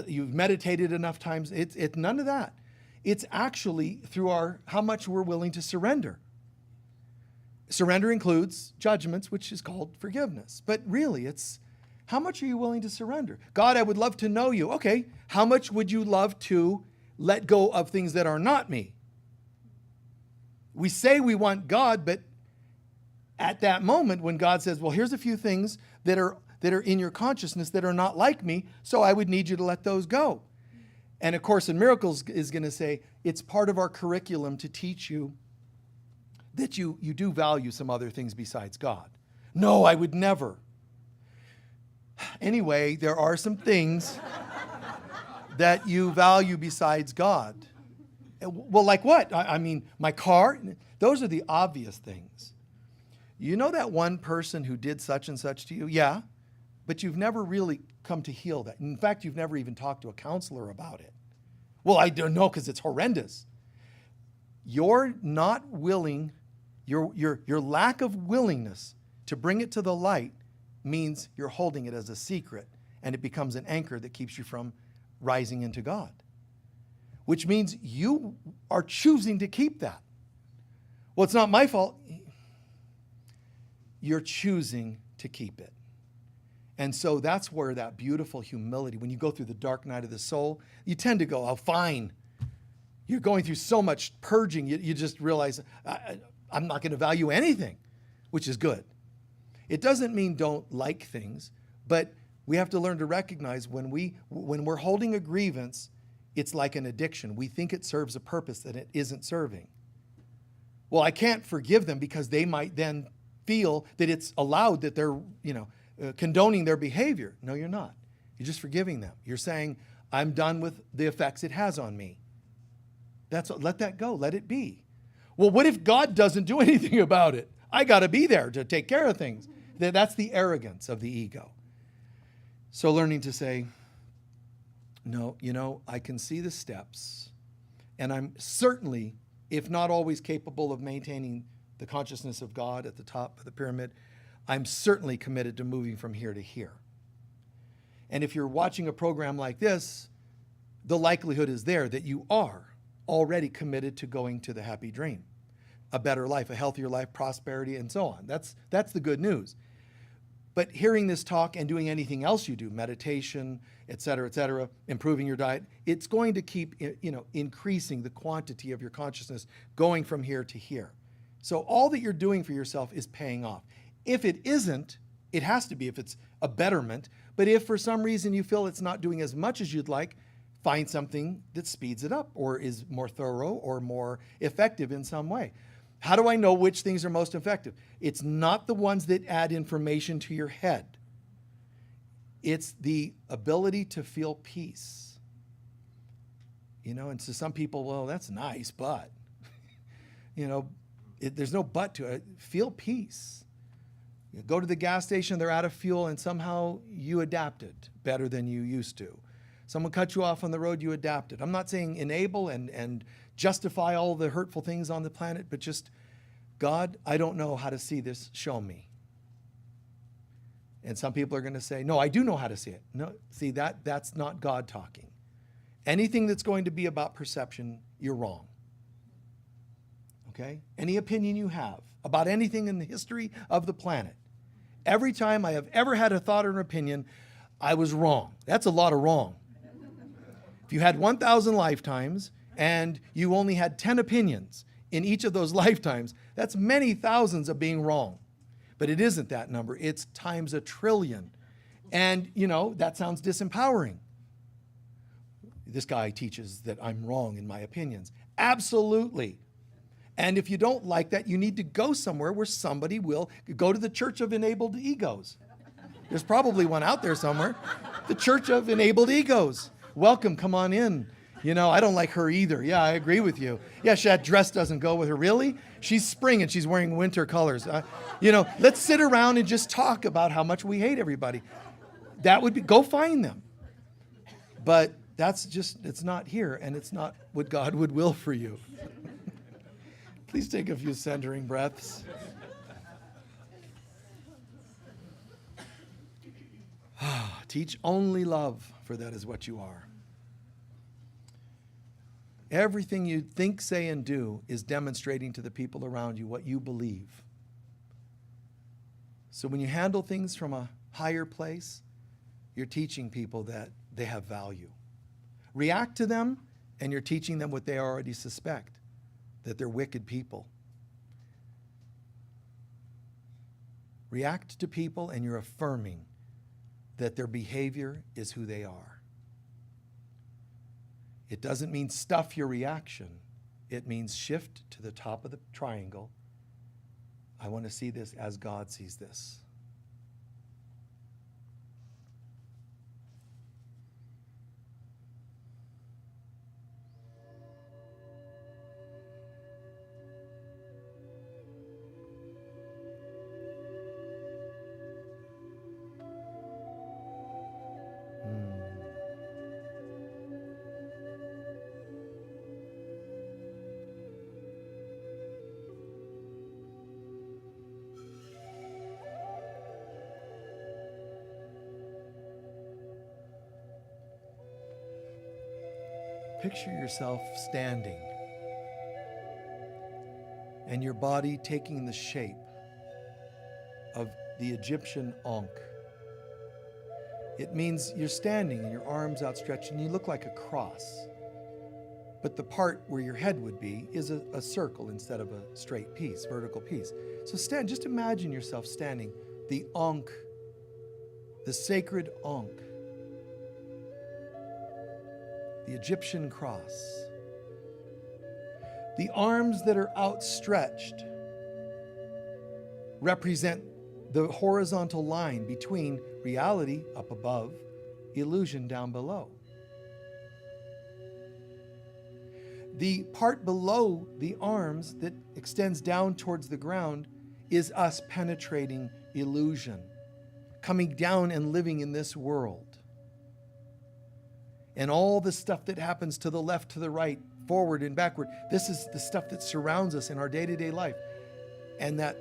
you've meditated enough times. It's none of that. It's actually through how much we're willing to surrender. Surrender includes judgments, which is called forgiveness. But really, it's how much are you willing to surrender? God, I would love to know you. Okay, how much would you love to let go of things that are not me? We say we want God, but at that moment when God says, well, here's a few things that are in your consciousness that are not like me, so I would need you to let those go. And A Course in Miracles is going to say, it's part of our curriculum to teach you that you do value some other things besides God. No, I would never. Anyway, there are some things that you value besides God. Well, like what? I mean, my car? Those are the obvious things. You know that one person who did such and such to you? Yeah, but you've never really come to heal that. In fact, you've never even talked to a counselor about it. Well, I don't know because it's horrendous. You're not willing, your lack of willingness to bring it to the light means you're holding it as a secret, and it becomes an anchor that keeps you from rising into God, which means you are choosing to keep that. Well, it's not my fault. You're choosing to keep it. And so that's where that beautiful humility, when you go through the dark night of the soul, you tend to go, oh, fine. You're going through so much purging, you just realize, I'm not going to value anything, which is good. It doesn't mean don't like things, but we have to learn to recognize when we're holding a grievance, it's like an addiction. We think it serves a purpose that it isn't serving. Well, I can't forgive them because they might then feel that it's allowed that they're, condoning their behavior. No, you're not. You're just forgiving them. You're saying, I'm done with the effects it has on me. Let that go. Let it be. Well, what if God doesn't do anything about it? I got to be there to take care of things. That's the arrogance of the ego. So learning to say, no, I can see the steps, and I'm certainly, if not always capable of maintaining the consciousness of God at the top of the pyramid, I'm certainly committed to moving from here to here. And if you're watching a program like this, the likelihood is there that you are already committed to going to the happy dream, a better life, a healthier life, prosperity, and so on. That's the good news. But hearing this talk and doing anything else you do, meditation, et cetera, improving your diet, it's going to keep, increasing the quantity of your consciousness going from here to here. So all that you're doing for yourself is paying off. If it isn't, it has to be if it's a betterment. But if for some reason you feel it's not doing as much as you'd like, find something that speeds it up or is more thorough or more effective in some way. How do I know which things are most effective? It's not the ones that add information to your head. It's the ability to feel peace. And so some people, well, that's nice, but, there's no but to it. Feel peace. You go to the gas station, they're out of fuel, and somehow you adapted better than you used to. Someone cut you off on the road, you adapted. I'm not saying enable and justify all the hurtful things on the planet, but just, God, I don't know how to see this. Show me. And some people are going to say, no, I do know how to see it. No, see, that's not God talking. Anything that's going to be about perception, you're wrong. Okay? Any opinion you have about anything in the history of the planet, every time I have ever had a thought or an opinion, I was wrong. That's a lot of wrong. If you had 1,000 lifetimes and you only had 10 opinions in each of those lifetimes, that's many thousands of being wrong. But it isn't that number. It's times 1 trillion. And, that sounds disempowering. This guy teaches that I'm wrong in my opinions. Absolutely. And if you don't like that, you need to go somewhere where somebody will go to the Church of Enabled Egos. There's probably one out there somewhere. The Church of Enabled Egos. Welcome, come on in. I don't like her either. Yeah, I agree with you. Yeah, that dress doesn't go with her. Really? She's spring and she's wearing winter colors. Let's sit around and just talk about how much we hate everybody. That would be, go find them. But it's not here, and it's not what God would will for you. Please take a few centering breaths. Teach only love, for that is what you are. Everything you think, say, and do is demonstrating to the people around you what you believe. So when you handle things from a higher place, you're teaching people that they have value. React to them, and you're teaching them what they already suspect, that they're wicked people. React to people, and you're affirming that their behavior is who they are. It doesn't mean stuff your reaction. It means shift to the top of the triangle. I want to see this as God sees this. Picture yourself standing and your body taking the shape of the Egyptian Ankh. It means you're standing and your arms outstretched and you look like a cross. But the part where your head would be is a circle instead of a straight piece, vertical piece. So just imagine yourself standing, the Ankh, the sacred Ankh. The Egyptian cross. The arms that are outstretched represent the horizontal line between reality up above, illusion down below. The part below the arms that extends down towards the ground is us penetrating illusion, coming down and living in this world. And all the stuff that happens to the left, to the right, forward and backward, this is the stuff that surrounds us in our day-to-day life. And that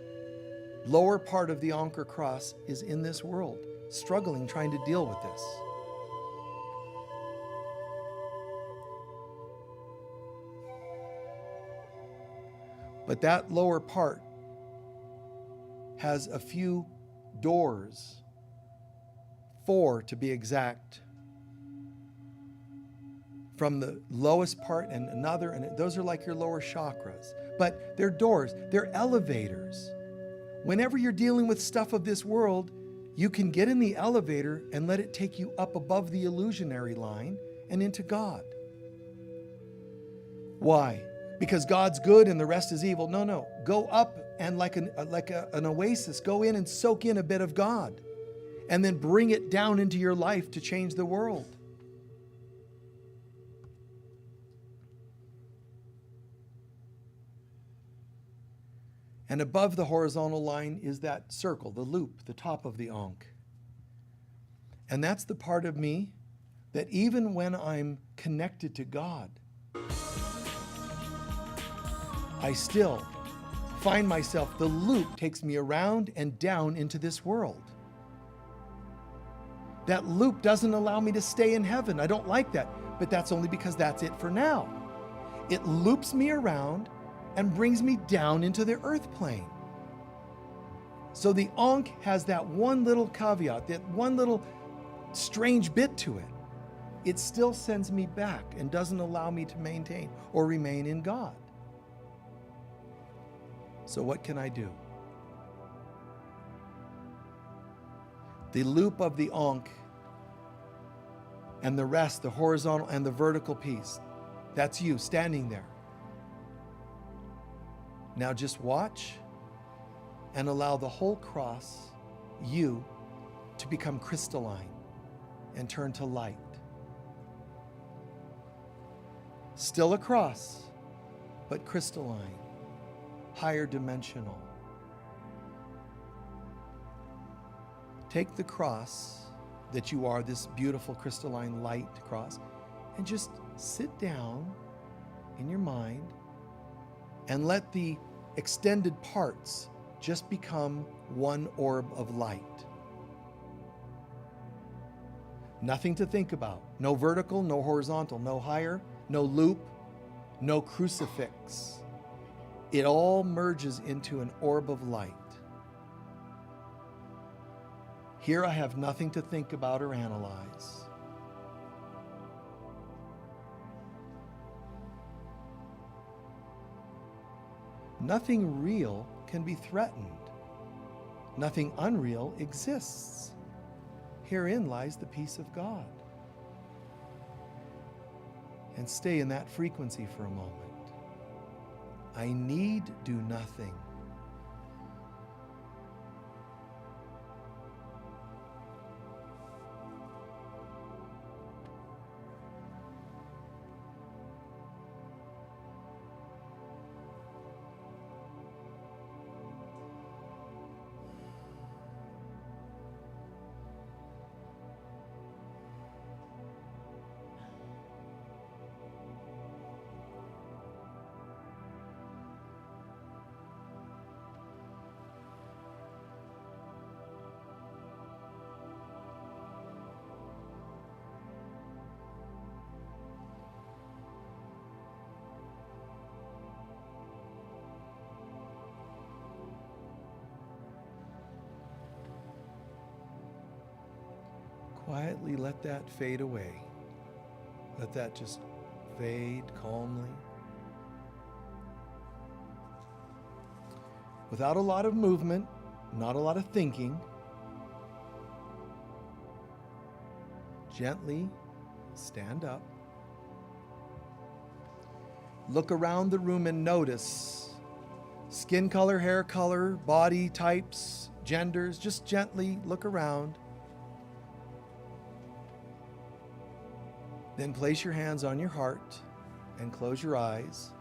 lower part of the Anchor Cross is in this world, struggling, trying to deal with this. But that lower part has a few doors, 4 to be exact, from the lowest part and another, and those are like your lower chakras. But they're doors, they're elevators. Whenever you're dealing with stuff of this world, you can get in the elevator and let it take you up above the illusionary line and into God. Why? because God's good and the rest is evil. No, no. Go up and like an oasis, go in and soak in a bit of God and then bring it down into your life to change the world. And above the horizontal line is that circle, the loop, the top of the Ankh. And that's the part of me that even when I'm connected to God, I still find myself, the loop takes me around and down into this world. That loop doesn't allow me to stay in heaven. I don't like that, but that's only because that's it for now. It loops me around and brings me down into the earth plane. So the Ankh has that one little caveat, that one little strange bit to it. It still sends me back and doesn't allow me to maintain or remain in God. So what can I do? The loop of the Ankh and the rest, the horizontal and the vertical piece, that's you standing there. Now just watch and allow the whole cross, you, to become crystalline and turn to light. Still a cross, but crystalline, higher dimensional. Take the cross that you are, this beautiful crystalline light cross, and just sit down in your mind and let the extended parts just become one orb of light. Nothing to think about. No vertical, no horizontal, no higher, no loop, no crucifix. It all merges into an orb of light. Here I have nothing to think about or analyze. Nothing real can be threatened. Nothing unreal exists. Herein lies the peace of God. And stay in that frequency for a moment. I need do nothing. Quietly let that fade away. Let that just fade calmly. Without a lot of movement, not a lot of thinking. Gently stand up. Look around the room and notice skin color, hair color, body types, genders. Just gently look around. Then place your hands on your heart and close your eyes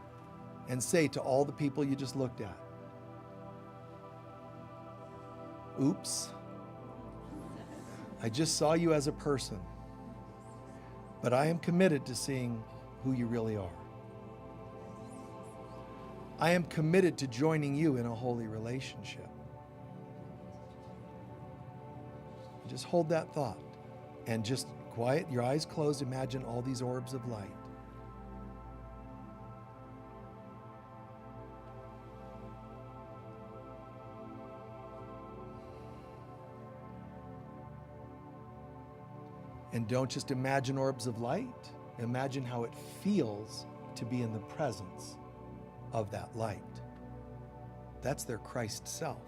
and say to all the people you just looked at, oops, I just saw you as a person, but I am committed to seeing who you really are. I am committed to joining you in a holy relationship. Just hold that thought and just quiet, your eyes closed, imagine all these orbs of light. And don't just imagine orbs of light, imagine how it feels to be in the presence of that light. That's their Christ self.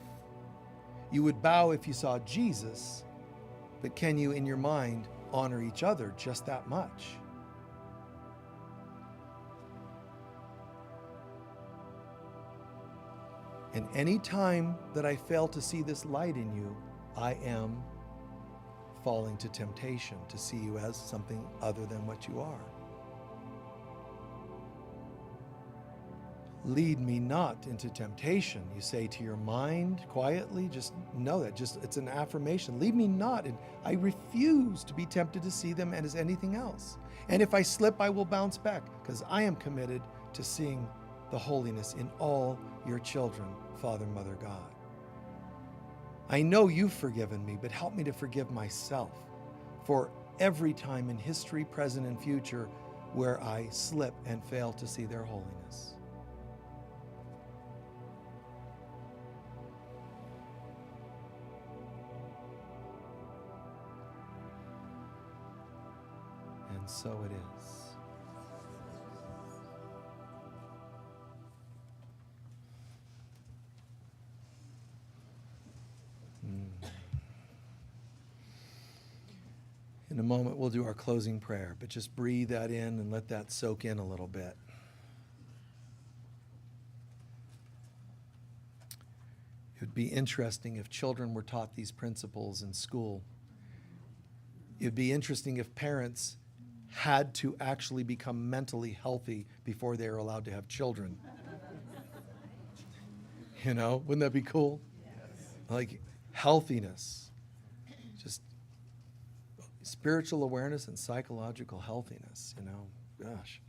You would bow if you saw Jesus, but can you, in your mind, honor each other just that much? And any time that I fail to see this light in you, I am falling to temptation to see you as something other than what you are. Lead me not into temptation, you say to your mind quietly. Just know that. It's an affirmation. Lead me not. And I refuse to be tempted to see them as anything else. And if I slip, I will bounce back, because I am committed to seeing the holiness in all your children, Father, Mother, God. I know you've forgiven me, but help me to forgive myself for every time in history, present, and future where I slip and fail to see their holiness. And so it is. In a moment, we'll do our closing prayer, but just breathe that in and let that soak in a little bit. It would be interesting if children were taught these principles in school. It would be interesting if parents had to actually become mentally healthy before they were allowed to have children. You know, wouldn't that be cool? Yes. Like healthiness, just spiritual awareness and psychological healthiness, you know, gosh.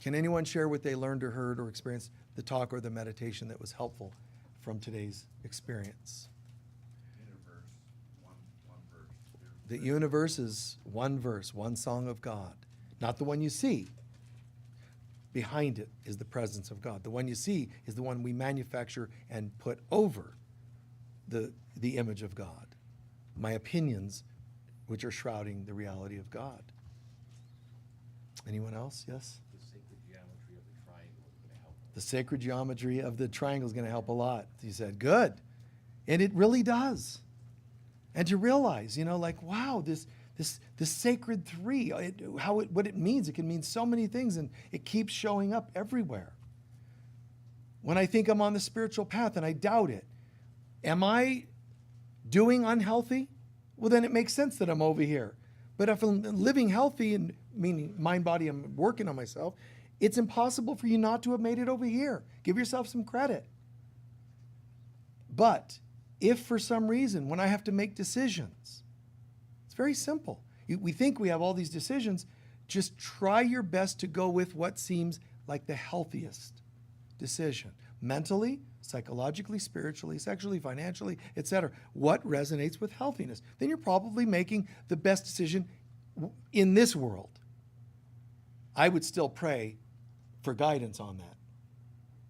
Can anyone share what they learned or heard or experienced, the talk or the meditation that was helpful from today's experience? One verse. The universe is one verse, one song of God, not the one you see. Behind it is the presence of God. The one you see is the one we manufacture and put over the image of God. My opinions, which are shrouding the reality of God. Anyone else? Yes? The sacred geometry of the triangle is going to help. The sacred geometry of the triangle is going to help a lot. He said, good. And it really does. And to realize, you know, like, wow, this sacred three, what it means. It can mean so many things, and it keeps showing up everywhere. When I think I'm on the spiritual path and I doubt it, am I doing unhealthy? Well, then it makes sense that I'm over here. But if I'm living healthy, and meaning mind, body, I'm working on myself, it's impossible for you not to have made it over here. Give yourself some credit. But if for some reason, when I have to make decisions, it's very simple. We think we have all these decisions. Just try your best to go with what seems like the healthiest decision. Mentally, psychologically, spiritually, sexually, financially, etc. What resonates with healthiness? Then you're probably making the best decision in this world. I would still pray for guidance on that.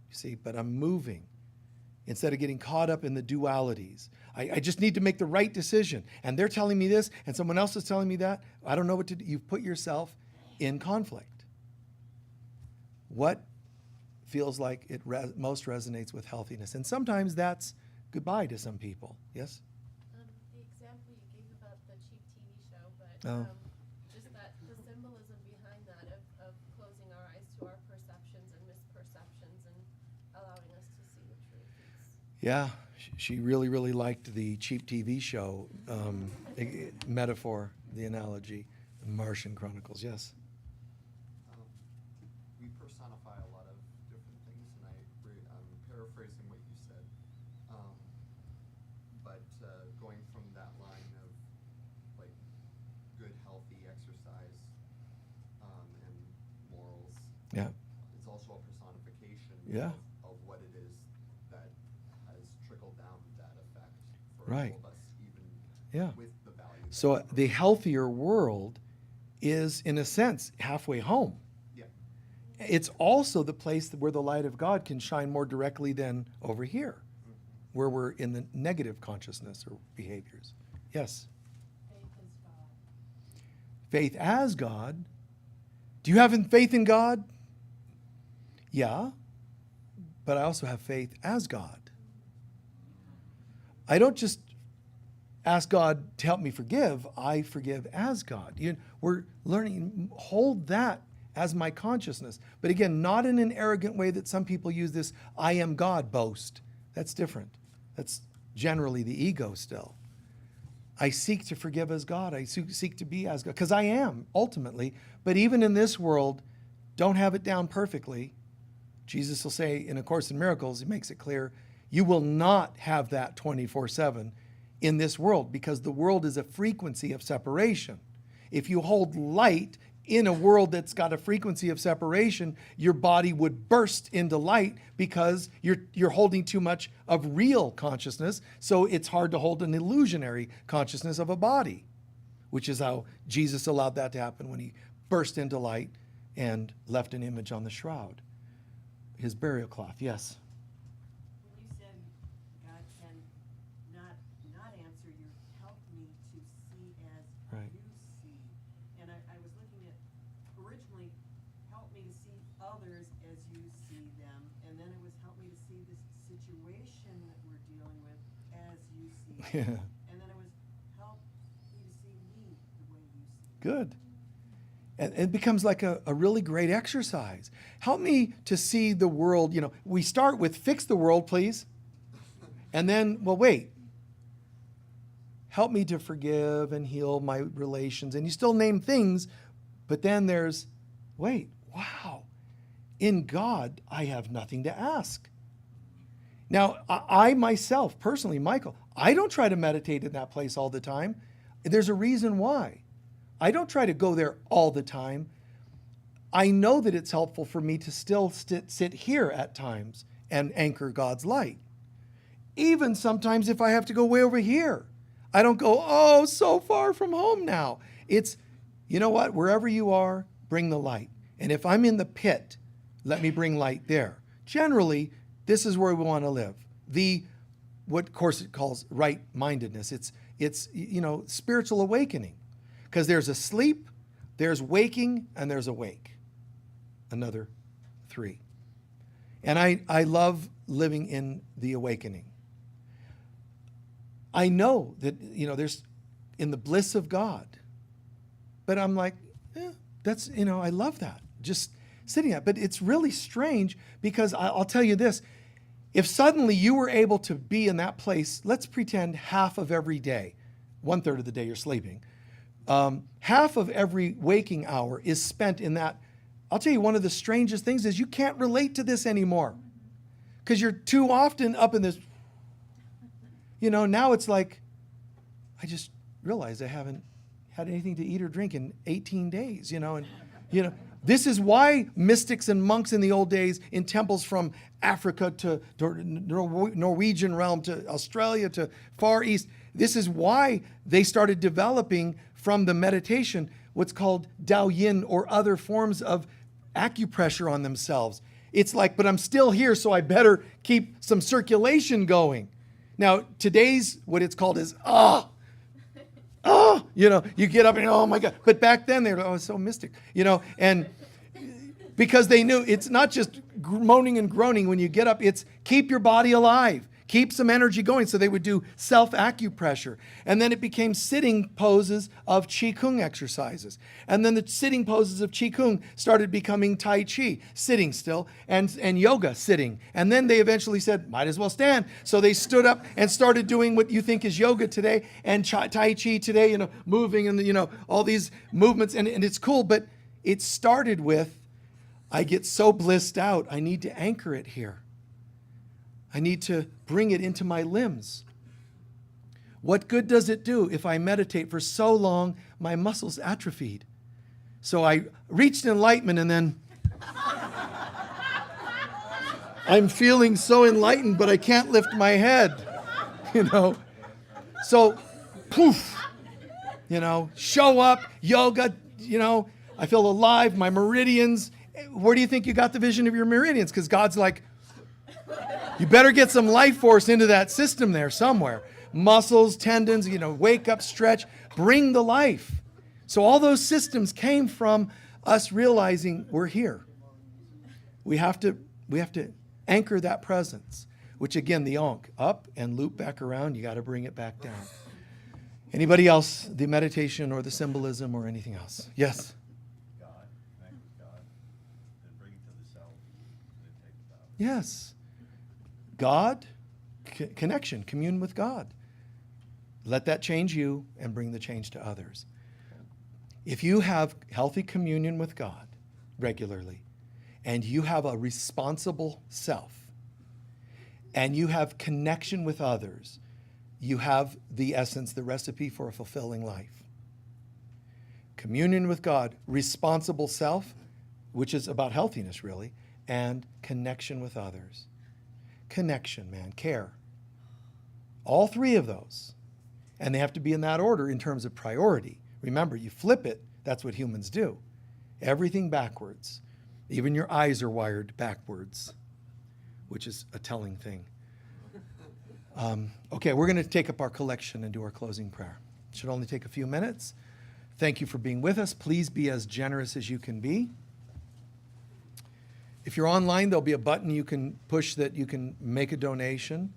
You see, but I'm moving. Instead of getting caught up in the dualities. I just need to make the right decision. And they're telling me this, and someone else is telling me that. I don't know what to do. You've put yourself in conflict. What feels like it most resonates with healthiness? And sometimes that's goodbye to some people. Yes? The example you gave about the cheap TV show, but Oh. just that the symbolism behind that of closing our eyes to our perceptions and misperceptions and allowing us to see the truth. Yeah, she really, really liked the cheap TV show metaphor, the analogy, Martian Chronicles. Yes? We personify a lot of different things, and I'm paraphrasing what you said. But going from that line of like good, healthy exercise and morals, Yeah. it's also a personification Yeah. of what it is that has trickled down that effect for Right. all of us, even Yeah. with the values. So the healthier world is, in a sense, halfway home. Yeah. It's also the place where the light of God can shine more directly than over here, where we're in the negative consciousness or behaviors. Yes? Faith as God. Do you have faith in God? Yeah, but I also have faith as God. I don't just ask God to help me forgive. I forgive as God. We're learning, hold that as my consciousness. But again, not in an arrogant way that some people use this I am God boast. That's different. That's generally the ego still. I seek to forgive as God. I seek to be as God, because I am, ultimately. But even in this world, don't have it down perfectly. Jesus will say in A Course in Miracles, he makes it clear, you will not have that 24/7 in this world, because the world is a frequency of separation. If you hold light in a world that's got a frequency of separation, your body would burst into light because you're holding too much of real consciousness. So it's hard to hold an illusionary consciousness of a body, which is how Jesus allowed that to happen when he burst into light and left an image on the shroud. His burial cloth, yes. When you said God can not answer you, help me to see as Right. you see. And I was looking at, originally, help me to see others as you see them. And then it was help me to see this situation that we're dealing with as you see it. Yeah. And then it was help me to see me the way you see me. Good. And it becomes like a really great exercise. Help me to see the world. You know, we start with fix the world, please. And then, well, wait. Help me to forgive and heal my relations. And you still name things, but then there's, wait, wow. In God, I have nothing to ask. Now, I myself, personally, Michael, I don't try to meditate in that place all the time. There's a reason why. I don't try to go there all the time. I know that it's helpful for me to still sit here at times and anchor God's light. Even sometimes if I have to go way over here, I don't go, oh, so far from home now. It's, you know what, wherever you are, bring the light. And if I'm in the pit, let me bring light there. Generally, this is where we want to live. What Course it calls right-mindedness. It's spiritual awakening. Because there's a sleep, there's waking, and there's awake. Another 3. And I love living in the awakening. I know that, there's in the bliss of God. But I'm like, that's, I love that. Just sitting at. But it's really strange because I'll tell you this. If suddenly you were able to be in that place, let's pretend half of every day, 1/3 of the day you're sleeping. Half of every waking hour is spent in that. I'll tell you, one of the strangest things is you can't relate to this anymore because you're too often up in this. Now it's like, I just realized I haven't had anything to eat or drink in 18 days, this is why mystics and monks in the old days in temples from Africa to Norwegian realm to Australia to Far East, this is why they started developing from the meditation what's called Dao Yin or other forms of acupressure on themselves. It's like, but I'm still here, so I better keep some circulation going. Now, today's, what it's called is, you get up and, oh my God. But back then, they were, it's so mystic, and because they knew it's not just moaning and groaning when you get up, it's keep your body alive. Keep some energy going. So they would do self-acupressure. And then it became sitting poses of Qigong exercises. And then the sitting poses of Qigong started becoming Tai Chi, sitting still, and yoga, sitting. And then they eventually said, might as well stand. So they stood up and started doing what you think is yoga today and Tai Chi today, moving and, all these movements. And it's cool, but it started with, I get so blissed out, I need to anchor it here. I need to bring it into my limbs. What good does it do if I meditate for so long, my muscles atrophied? So I reached enlightenment and then I'm feeling so enlightened, but I can't lift my head, So, poof, show up, yoga, I feel alive, my meridians. Where do you think you got the vision of your meridians? Because God's like, you better get some life force into that system there somewhere. Muscles, tendons, wake up, stretch, bring the life. So all those systems came from us realizing we're here. We have to anchor that presence, which again, the Ankh, up and loop back around. You got to bring it back down. Anybody else, the meditation or the symbolism or anything else? Yes? God, connect with God. Yes. God, connection, commune with God. Let that change you and bring the change to others. If you have healthy communion with God regularly, and you have a responsible self, and you have connection with others, you have the essence, the recipe for a fulfilling life. Communion with God, responsible self, which is about healthiness really, and connection with others. Connection, man, care. All three of those. And they have to be in that order in terms of priority. Remember, you flip it, that's what humans do. Everything backwards. Even your eyes are wired backwards, which is a telling thing. Okay, we're going to take up our collection and do our closing prayer. It should only take a few minutes. Thank you for being with us. Please be as generous as you can be. If you're online, there'll be a button you can push that you can make a donation.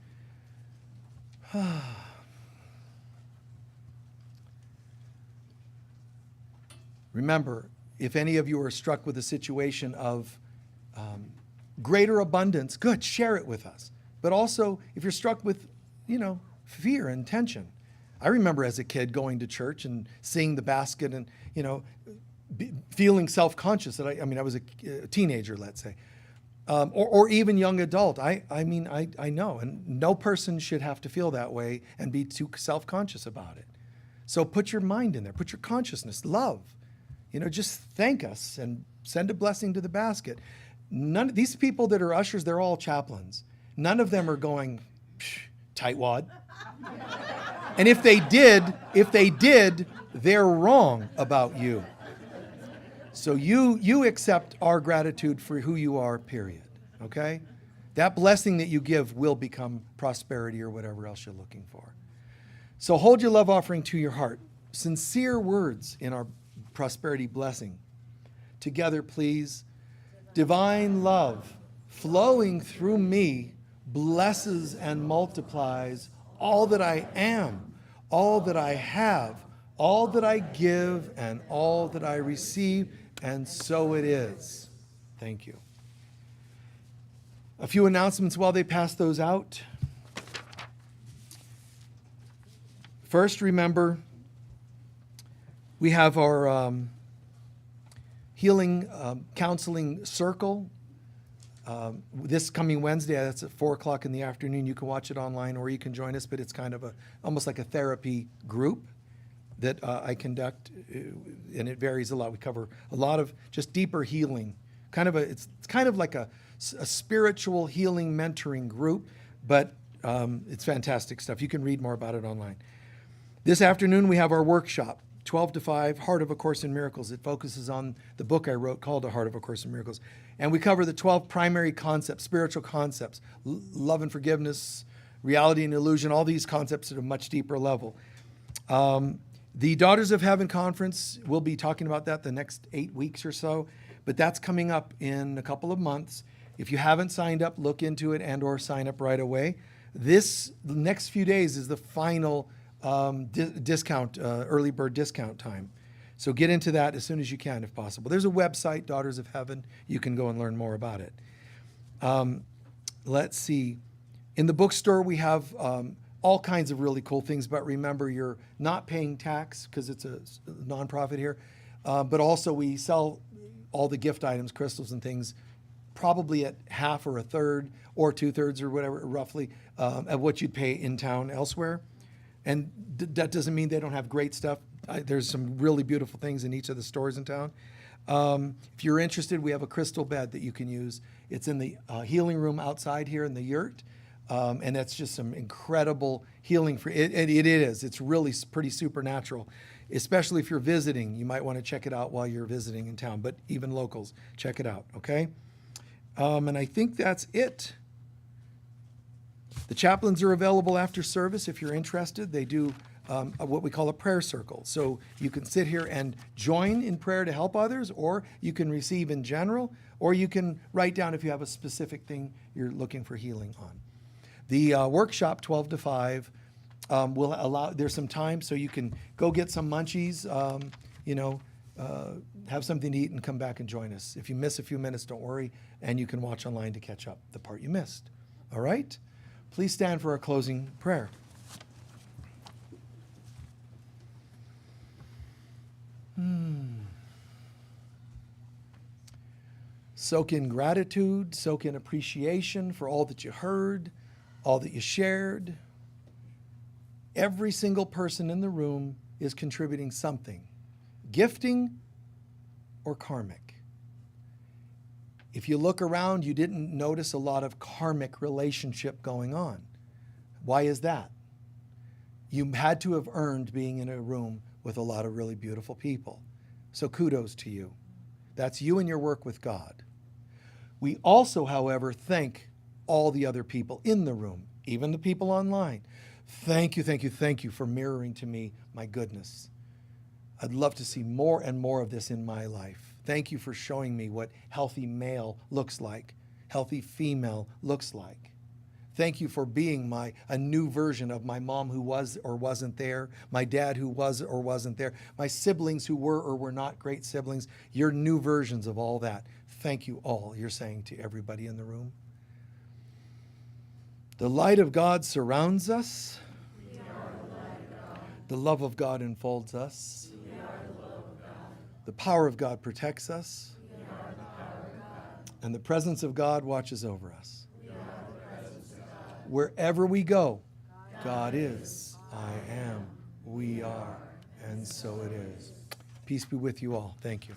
Remember, if any of you are struck with a situation of greater abundance, good, share it with us. But also, if you're struck with, fear and tension. I remember as a kid going to church and seeing the basket and, feeling self-conscious that I was a teenager, let's say, or even young adult. I know, and no person should have to feel that way and be too self-conscious about it. So put your mind in there, put your consciousness, love, just thank us and send a blessing to the basket. None of these people that are ushers, they're all chaplains. None of them are going, tightwad. And if they did, they're wrong about you. So you accept our gratitude for who you are, period. Okay? That blessing that you give will become prosperity or whatever else you're looking for. So hold your love offering to your heart. Sincere words in our prosperity blessing. Together, please. Divine love flowing through me blesses and multiplies all that I am, all that I have, all that I give, and all that I receive, and so it is. Thank you. A few announcements while they pass those out. First, remember, we have our healing counseling circle this coming Wednesday. That's at 4 o'clock in the afternoon. You can watch it online or you can join us, but it's kind of almost like a therapy group that I conduct, and it varies a lot. We cover a lot of just deeper healing. It's kind of like a spiritual healing mentoring group, but it's fantastic stuff. You can read more about it online. This afternoon, we have our workshop, 12 to 5, Heart of A Course in Miracles. It focuses on the book I wrote called A Heart of A Course in Miracles. And we cover the 12 primary concepts, spiritual concepts, love and forgiveness, reality and illusion, all these concepts at a much deeper level. The Daughters of Heaven conference, we'll be talking about that the next 8 weeks or so, but that's coming up in a couple of months. If you haven't signed up, look into it and or sign up right away. The next few days is the final discount, early bird discount time. So get into that as soon as you can, if possible. There's a website, Daughters of Heaven. You can go and learn more about it. Let's see. In the bookstore, we have all kinds of really cool things, but remember, you're not paying tax because it's a nonprofit here. But also, we sell all the gift items, crystals and things, probably at half or a third or 2/3 or whatever, roughly, of what you'd pay in town elsewhere. And that doesn't mean they don't have great stuff. There's some really beautiful things in each of the stores in town. If you're interested, we have a crystal bed that you can use. It's in the healing room outside here in the yurt. And that's just some incredible healing for it. It is. It's really pretty supernatural, especially if you're visiting. You might want to check it out while you're visiting in town, but even locals, check it out, okay? And I think that's it. The chaplains are available after service if you're interested. They do what we call a prayer circle. So you can sit here and join in prayer to help others, or you can receive in general, or you can write down if you have a specific thing you're looking for healing on. The workshop, 12 to 5, there's some time so you can go get some munchies, have something to eat and come back and join us. If you miss a few minutes, don't worry, and you can watch online to catch up the part you missed. All right? Please stand for our closing prayer. Soak in gratitude, soak in appreciation for all that you heard, all that you shared. Every single person in the room is contributing something, gifting or karmic. If you look around, you didn't notice a lot of karmic relationship going on. Why is that? You had to have earned being in a room with a lot of really beautiful people. So kudos to you. That's you and your work with God. We also, however, thank all the other people in the room, even the people online. Thank you, thank you, thank you for mirroring to me my goodness. I'd love to see more and more of this in my life. Thank you for showing me what healthy male looks like, healthy female looks like. Thank you for being a new version of my mom who was or wasn't there, my dad who was or wasn't there, my siblings who were or were not great siblings. You're new versions of all that. Thank you all, you're saying to everybody in the room. The light of God surrounds us. We are the light of God. The love of God enfolds us. We are the love of God. The power of God protects us. We are the power of God. And the presence of God watches over us. We are the presence of God. Wherever we go, God is, I am, we are, and so it is. Peace be with you all. Thank you.